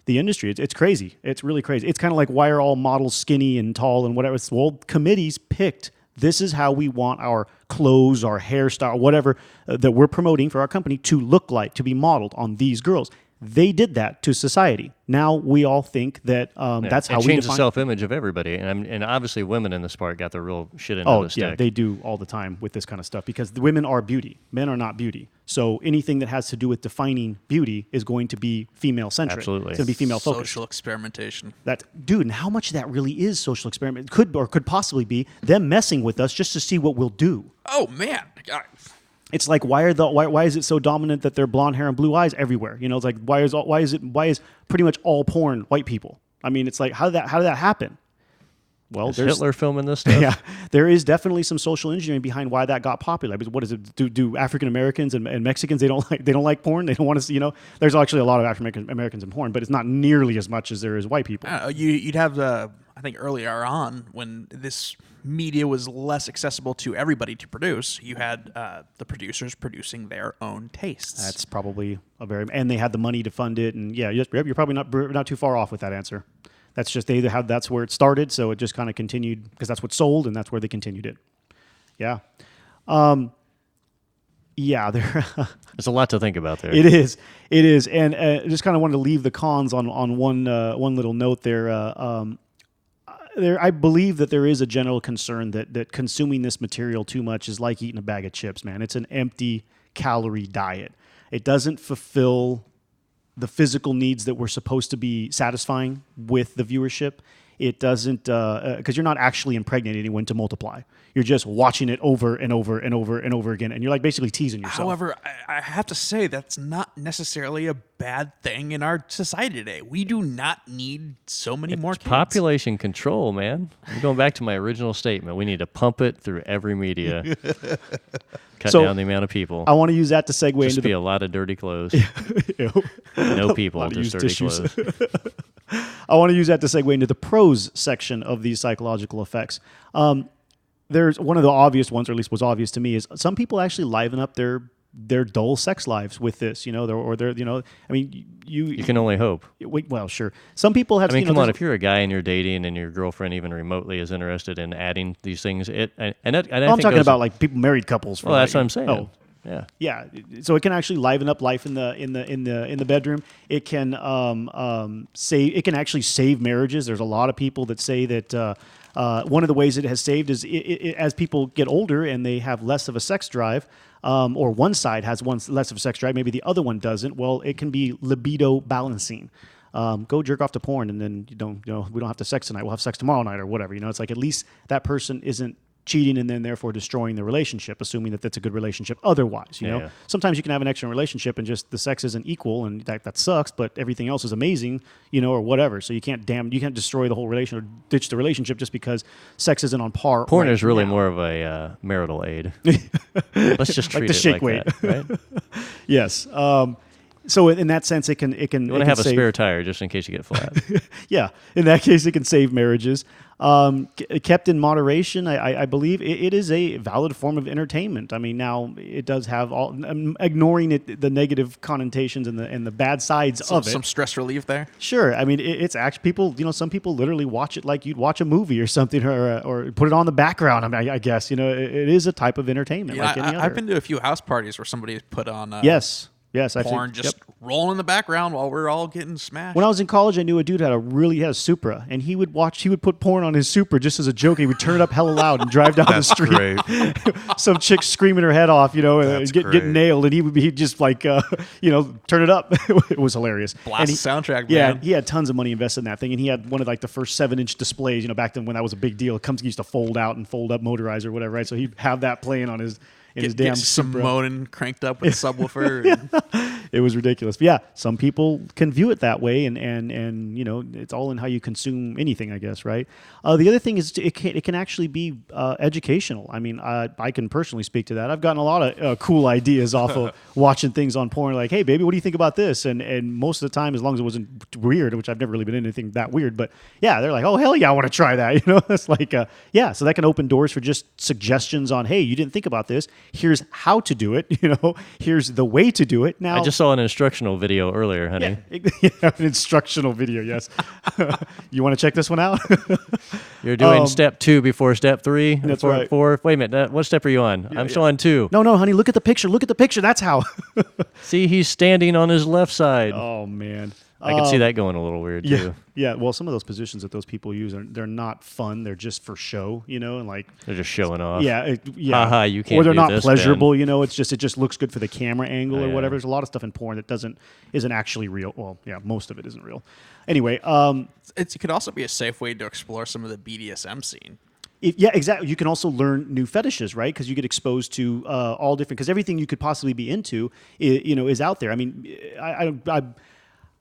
the industry. It's crazy. It's really crazy. It's kind of like, why are all models skinny and tall and whatever? Well, committees picked, this is how we want our clothes, our hairstyle, whatever that we're promoting for our company to look like, to be modeled on these girls. They did that to society. Now we all think that that's how we change define the self-image of everybody, and obviously women in this part got the real shit into the stick. Yeah, they do all the time with this kind of stuff because the women are beauty, men are not beauty. So anything that has to do with defining beauty is going to be female-centric. Absolutely, it's going to be female-focused. Social experimentation. Dude, and how much of that really is social experiment? Could possibly be them messing with us just to see what we'll do. Oh man. God. It's like why is it so dominant that they're blonde hair and blue eyes everywhere? It's like why is pretty much all porn white people? I mean, it's like how did that happen? Well, there's Hitler filming this stuff. Yeah, there is definitely some social engineering behind why that got popular. Because what is it? Do African Americans and Mexicans they don't like porn? They don't want to see. There's actually a lot of African Americans in porn, but it's not nearly as much as there is white people. You'd have I think earlier on when this media was less accessible to everybody to produce, you had the producers producing their own tastes. That's probably and they had the money to fund it. And yeah, you're probably not too far off with that answer. That's just that's where it started, so it just kind of continued because that's what sold, and that's where they continued it. Yeah, there's a lot to think about there. It is, and just kind of wanted to leave the cons on one little note there. I believe that there is a general concern that consuming this material too much is like eating a bag of chips, man. It's an empty calorie diet. It doesn't fulfill the physical needs that we're supposed to be satisfying with the viewership. It doesn't, because you're not actually impregnating anyone to multiply. You're just watching it over and over and over and over again, and you're like basically teasing yourself. However, I have to say that's not necessarily a bad thing in our society today. We do not need so many more kids. Population control, man. I'm going back to my original statement. We need to pump it through every media. Cut down the amount of people. I want to use that to segue into a lot of dirty clothes. No people, just dirty clothes. I want to use that to segue into the pros section of these psychological effects. There's one of the obvious ones, or at least was obvious to me, is some people actually liven up their dull sex lives with this, I mean, you can only hope. Well, sure. Some people have. I mean, come on. If you're a guy and you're dating and your girlfriend even remotely is interested in adding these things, I'm talking about like people, married couples. Well, that's what I'm saying. Oh, yeah. So it can actually liven up life in the bedroom. It can It can actually save marriages. There's a lot of people that say that. One of the ways it has saved is as people get older and they have less of a sex drive, or one side has less of a sex drive, maybe the other one doesn't. Well, it can be libido balancing. Go jerk off to porn, and then we don't have to sex tonight. We'll have sex tomorrow night or whatever. It's like at least that person isn't cheating and then therefore destroying the relationship, assuming that that's a good relationship otherwise. Yeah. Sometimes you can have an excellent relationship and just the sex isn't equal, and that sucks, but everything else is amazing, or whatever. So you can't destroy the whole relationship or ditch the relationship just because sex isn't on par. Porn is really more of a marital aid. Let's just treat like the shake it weight. That, right? Yes. So in that sense, it can. You want to have a spare tire just in case you get flat. Yeah, in that case, it can save marriages. Kept in moderation, I believe it is a valid form of entertainment. I mean, now it does have ignoring the negative connotations and the bad sides of it. Some stress relief there. Sure, I mean it's actually people. Some people literally watch it like you'd watch a movie or something, or put it on the background. I mean, I guess it is a type of entertainment. Yeah, like any other. I've been to a few house parties where somebody put on. Yes, porn just rolling in the background while we're all getting smashed. When I was in college, I knew a dude had a Supra, and he would put porn on his Supra just as a joke. He would turn it up hella loud and drive down the street. Great. Some chick screaming her head off, and get nailed, and he'd just like, turn it up. It was hilarious. Blast soundtrack, man. Yeah, he had tons of money invested in that thing, and he had one of like the first 7-inch displays. Back then when that was a big deal, it used to fold out and fold up motorized or whatever, right? So he'd have that playing on his in his damn get Supra. Simone cranked up with a subwoofer. And It was ridiculous. But yeah, some people can view it that way, and you know, it's all in how you consume anything, I guess, right? The other thing is it can actually be educational. I mean, I can personally speak to that. I've gotten a lot of cool ideas off of watching things on porn, like, hey, baby, what do you think about this? And most of the time, as long as it wasn't weird, which I've never really been in anything that weird, but yeah, they're like, oh, hell yeah, I want to try that. You know, it's like, yeah, so that can open doors for just suggestions on, hey, you didn't think about this. Here's how to do it. You know, here's the way to do it. Now, I just saw an instructional video earlier, honey. yeah, an instructional video, yes. You want to check this one out? You're doing step 2 before step 3. That's before, right. 4. Wait a minute. What step are you on? I'm still on 2. No, honey, look at the picture. Look at the picture. That's how. See, he's standing on his left side. Oh, man. I can see that going a little weird, Yeah, too. yeah. Well, some of those positions that those people use, they're not fun. They're just for show, you know, and like, They're just showing off. yeah, Haha, you can't or they're do not this, pleasurable, you know. It just looks good for the camera angle or yeah. whatever. There's a lot of stuff in porn that isn't actually real. Well, yeah, most of it isn't real. Anyway, it could also be a safe way to explore some of the BDSM scene. yeah, exactly. You can also learn new fetishes, right? Because you get exposed to all different. Because everything you could possibly be into, is out there. I mean,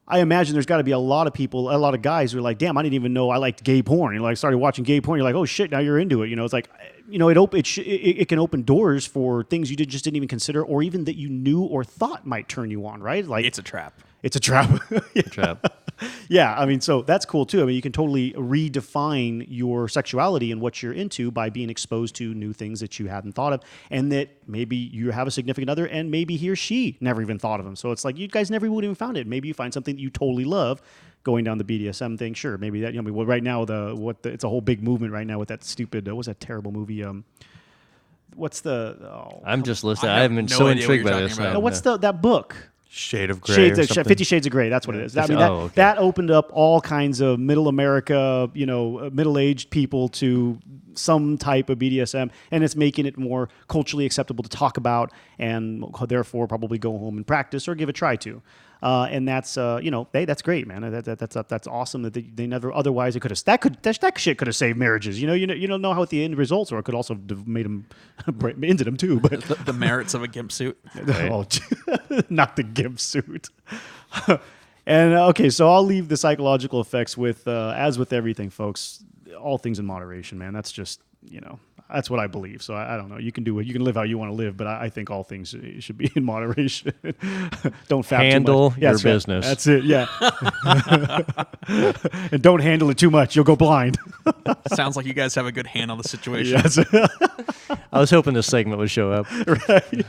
I imagine there's got to be a lot of people, a lot of guys who are like, damn, I didn't even know I liked gay porn. You know, like started watching gay porn. You're like, oh shit, now you're into it. You know, it's like, you know, it can open doors for things you just didn't even consider, or even that you knew or thought might turn you on, right? Like, It's a trap. it's a trap. Yeah. Trap. Yeah, I mean, so that's cool too. I mean, you can totally redefine your sexuality and what you're into by being exposed to new things that you hadn't thought of, and that maybe you have a significant other, and maybe he or she never even thought of them. So it's like you guys never would have even found it. Maybe you find something that you totally love, going down the BDSM thing. Sure, maybe that. You know, well, right now it's a whole big movement right now with that stupid. What was that terrible movie? What's the? Oh, I'm just listening. I have I've been no so idea what intrigued you're by talking this. about. no, what's that book? Shade of Grey or something. 50 Shades of Grey. That's what it is. I mean, Okay. that opened up all kinds of middle America, you know, middle-aged people to some type of BDSM, and it's making it more culturally acceptable to talk about, and therefore probably go home and practice or give a try to. And that's hey, that's great, man. That's awesome that they never. Otherwise, it could have that shit could have saved marriages. You don't know how the end results, or it could also have made them ended them too. But The merits of a gimp suit. oh, not the gimp suit. And okay, so I'll leave the psychological effects with, as with everything, folks, all things in moderation, man. That's just, that's what I believe. So I don't know. You can do it. You can live how you want to live, but I think all things should be in moderation. Don't fap Handle too much. your That's right. business. That's it. Yeah. And don't handle it too much. You'll go blind. Sounds like you guys have a good hand on the situation. Yes. I was hoping this segment would show up. Right.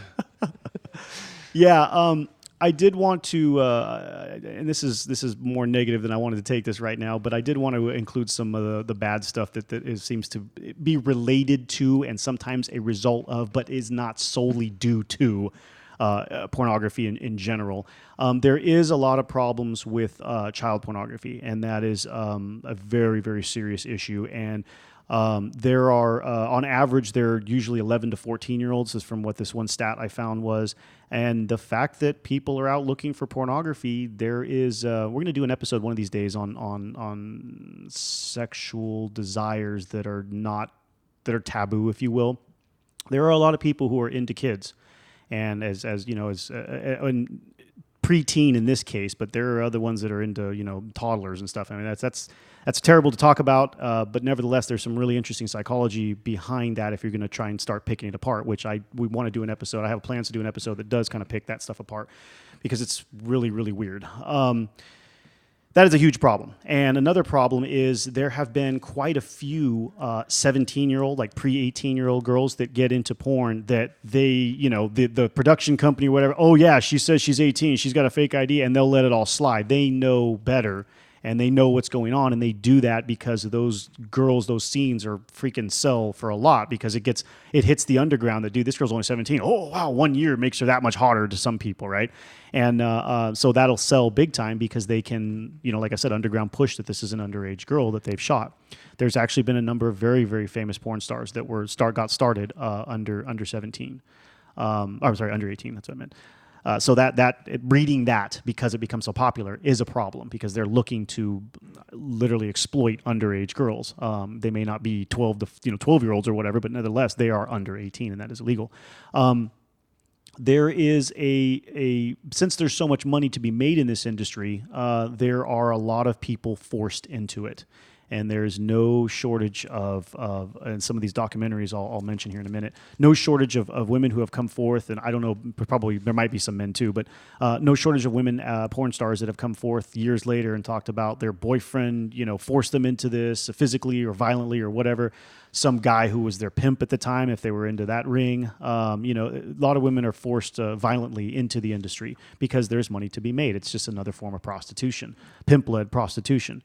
Yeah. I did want to, and this is more negative than I wanted to take this right now, but I did want to include some of the bad stuff that seems to be related to and sometimes a result of, but is not solely due to pornography in general. There is a lot of problems with child pornography, and that is a very, very serious issue. And there are, on average, there are usually 11 to 14-year-olds, is from what this one stat I found was. And the fact that people are out looking for pornography, there is, we're going to do an episode one of these days on sexual desires that are taboo, if you will. There are a lot of people who are into kids, and as preteen in this case, but there are other ones that are into, toddlers and stuff. I mean, that's terrible to talk about, but nevertheless, there's some really interesting psychology behind that if you're going to try and start picking it apart, which we want to do an episode. I have plans to do an episode that does kind of pick that stuff apart because it's really, really weird. That is a huge problem. And another problem is there have been quite a few 17-year-old, like pre-18-year-old girls that get into porn that they, the production company or whatever, oh yeah, she says she's 18, she's got a fake ID, and they'll let it all slide. They know better, and they know what's going on, and they do that because those girls, those scenes are freaking sell for a lot because it hits the underground that, dude, this girl's only 17. Oh, wow, 1 year makes her that much hotter to some people, right? And so that'll sell big time because they can, like I said, underground push that this is an underage girl that they've shot. There's actually been a number of very, very famous porn stars that got started under 17. Under 18, that's what I meant. So that breeding that because it becomes so popular is a problem because they're looking to literally exploit underage girls. They may not be 12-year-olds or whatever, but nevertheless, they are under 18, and that is illegal. There is since there's so much money to be made in this industry, there are a lot of people forced into it. And there's no shortage of and some of these documentaries I'll mention here in a minute, no shortage of women who have come forth, and I don't know, probably there might be some men too, but no shortage of women porn stars that have come forth years later and talked about their boyfriend, forced them into this physically or violently or whatever. Some guy who was their pimp at the time, if they were into that ring. A lot of women are forced violently into the industry because there's money to be made. It's just another form of prostitution, pimp-led prostitution.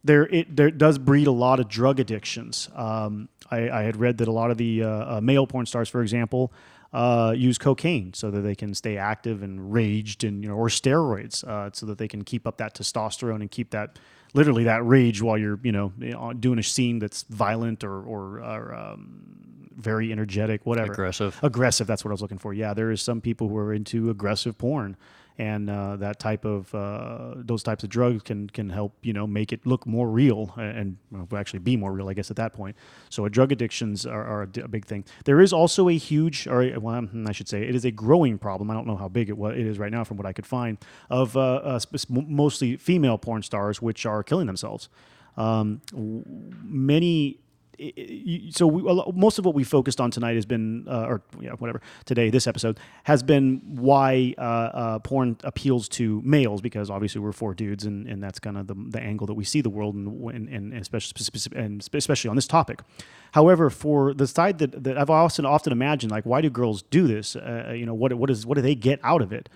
There does breed a lot of drug addictions. I had read that a lot of the male porn stars, for example, use cocaine so that they can stay active and raged, and or steroids so that they can keep up that testosterone and keep that rage while you're doing a scene that's violent or very energetic, whatever. Aggressive. That's what I was looking for. Yeah, there is some people who are into aggressive porn. And that type of those types of drugs can help make it look more real and actually be more real, I guess, at that point. So drug addictions are a big thing. There is also a huge, I should say, it is a growing problem. I don't know how big it is right now from what I could find of mostly female porn stars which are killing themselves. Most of what we focused on tonight has been, today, this episode, has been why porn appeals to males, because obviously we're 4 dudes, and that's kind of the angle that we see the world, and especially on this topic. However, for the side that I've often imagined, like, why do girls do this? What do they get out of it?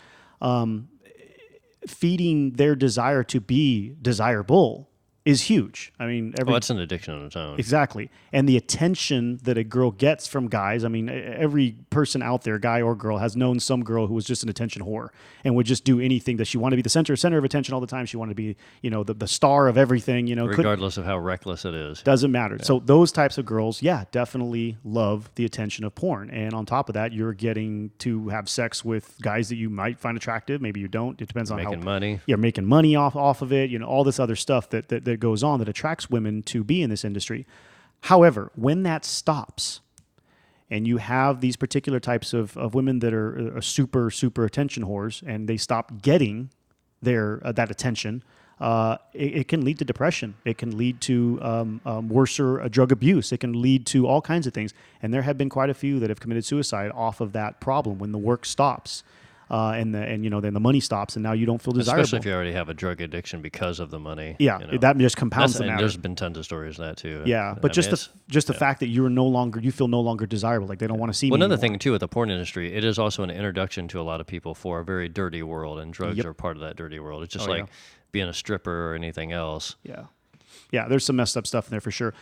Feeding their desire to be desirable is huge. I mean, it's an addiction on its own. Exactly. And the attention that a girl gets from guys, I mean, every person out there, guy or girl, has known some girl who was just an attention whore and would just do anything that she wanted to be the center of attention all the time. She wanted to be, the star of everything, regardless of how reckless it is. Doesn't matter. Yeah. So those types of girls, definitely love the attention of porn. And on top of that, you're getting to have sex with guys that you might find attractive. Maybe you don't. It depends on making money. You're making money off of it. All this other stuff that goes on that attracts women to be in this industry. However, when that stops and you have these particular types of women that are super, super attention whores, and they stop getting that attention, it can lead to depression. It can lead to worse drug abuse. It can lead to all kinds of things. And there have been quite a few that have committed suicide off of that problem when the work stops. Then the money stops, and now you don't feel desirable. Especially if you already have a drug addiction because of the money. Yeah, that just compounds the matter. There's been tons of stories of that too. Yeah, but the fact that you feel no longer desirable, like they don't want to see me another anymore. thing too with the porn industry, it is also an introduction to a lot of people for a very dirty world, and drugs are part of that dirty world. It's just being a stripper or anything else. Yeah, there's some messed up stuff in there for sure.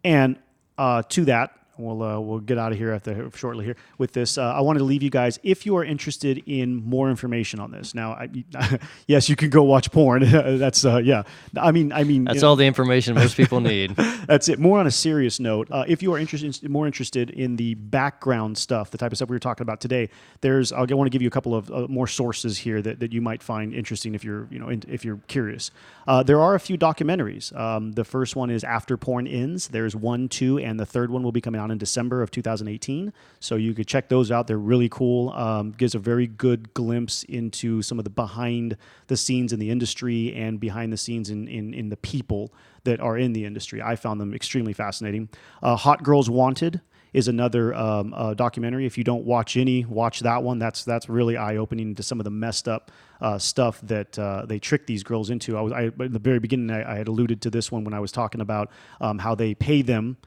And to that, we'll get out of here shortly here with this. I wanted to leave you guys, if you are interested in more information on this. Now, yes, you can go watch porn. That's I mean, that's all the information most people need. That's it. More on a serious note, if you are more interested in the background stuff, the type of stuff we were talking about today, I want to give you a couple of more sources here that you might find interesting if you're if you're curious. There are a few documentaries. The first one is After Porn Ends. There's 1, 2, and the third one will be coming out in December of 2018. So you could check those out. They're really cool. Gives a very good glimpse into some of the behind the scenes in the industry and behind the scenes in the people that are in the industry. I found them extremely fascinating. Hot Girls Wanted is another documentary. If you don't watch that one. That's really eye-opening to some of the messed up stuff that they trick these girls into. In the very beginning, I had alluded to this one when I was talking about how they pay them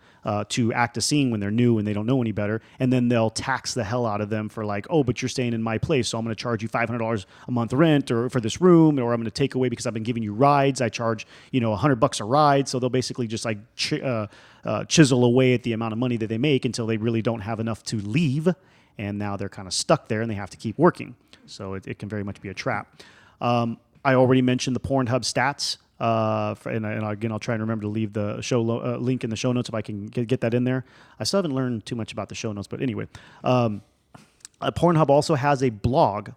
to act a scene when they're new and they don't know any better, and then they'll tax the hell out of them for but you're staying in my place, so I'm going to charge you $500 a month rent or for this room, or I'm going to take away because I've been giving you rides. I charge $100 a ride, so they'll basically just chisel away at the amount of money that they make until they really don't have enough to leave, and now they're kind of stuck there and they have to keep working. So it can very much be a trap. I already mentioned the Pornhub stats. And again, I'll try and remember to leave the show link in the show notes if I can get that in there. I still haven't learned too much about the show notes, but anyway. Pornhub also has a blog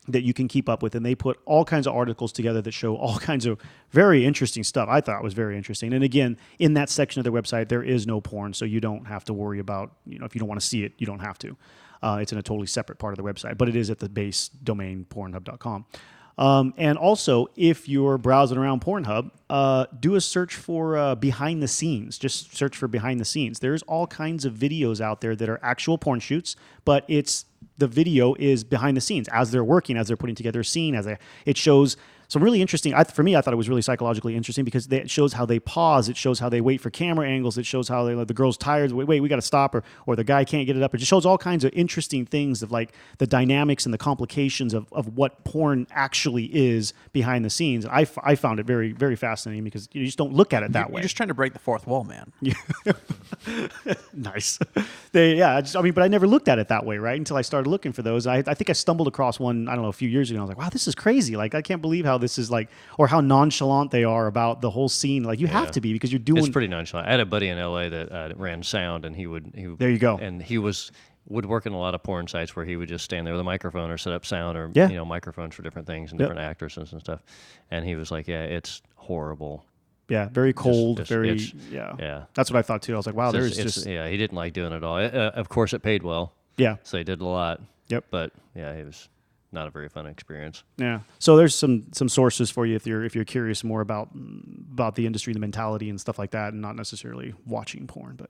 that you can keep up with, and they put all kinds of articles together that show all kinds of very interesting stuff. I thought it was very interesting. And again, in that section of their website, there is no porn, so you don't have to worry about, if you don't want to see it, you don't have to. It's in a totally separate part of the website, but it is at the base domain, Pornhub.com. And also, if you're browsing around Pornhub, do a search for behind the scenes. Just search for behind the scenes. There's all kinds of videos out there that are actual porn shoots, but the video is behind the scenes as they're working, as they're putting together a scene. It shows some really interesting. For me, I thought it was really psychologically interesting because it shows how they pause. It shows how they wait for camera angles. It shows how the girl's tired. Wait, we got to stop, or the guy can't get it up. It just shows all kinds of interesting things of like the dynamics and the complications of what porn actually is behind the scenes. I found it very, very fascinating because you just don't look at it that way. You're just trying to break the fourth wall, man. Nice. But I never looked at it that way, right? Until I started looking for those. I think I stumbled across one, I don't know, a few years ago. And I was like, wow, this is crazy. Like, I can't believe how this is like, or how nonchalant they are about the whole scene. Like, you have to be because you're doing. It's pretty nonchalant. I had a buddy in LA that ran sound, and he there you go. And he would work in a lot of porn sites where he would just stand there with a microphone or set up sound or microphones for different things and different actresses and stuff. And he was like, yeah, it's horrible. Yeah, very cold, yeah. That's what I thought too. I was like, wow, he didn't like doing it all. Of course, it paid well. Yeah. So he did a lot. Yep. But yeah, it was not a very fun experience. Yeah. So there's some sources for you if you're curious more about the industry, the mentality, and stuff like that, and not necessarily watching porn. But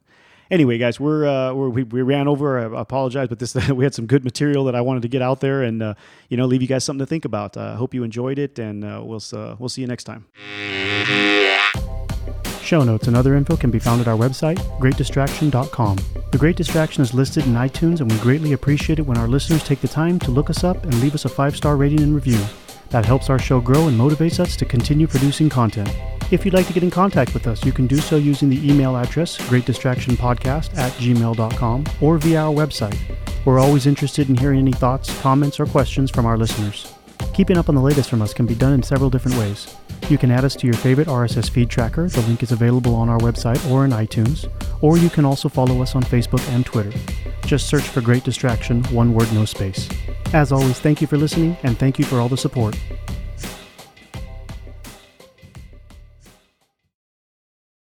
anyway, guys, we ran over. I apologize, but we had some good material that I wanted to get out there and leave you guys something to think about. I hope you enjoyed it, and we'll see you next time. Show notes and other info can be found at our website, greatdistraction.com. The Great Distraction is listed in iTunes, and we greatly appreciate it when our listeners take the time to look us up and leave us a 5-star rating and review. That helps our show grow and motivates us to continue producing content. If you'd like to get in contact with us, you can do so using the email address, greatdistractionpodcast@gmail.com, or via our website. We're always interested in hearing any thoughts, comments, or questions from our listeners. Keeping up on the latest from us can be done in several different ways. You can add us to your favorite RSS feed tracker. The link is available on our website or in iTunes. Or you can also follow us on Facebook and Twitter. Just search for Great Distraction, one word, no space. As always, thank you for listening, and thank you for all the support.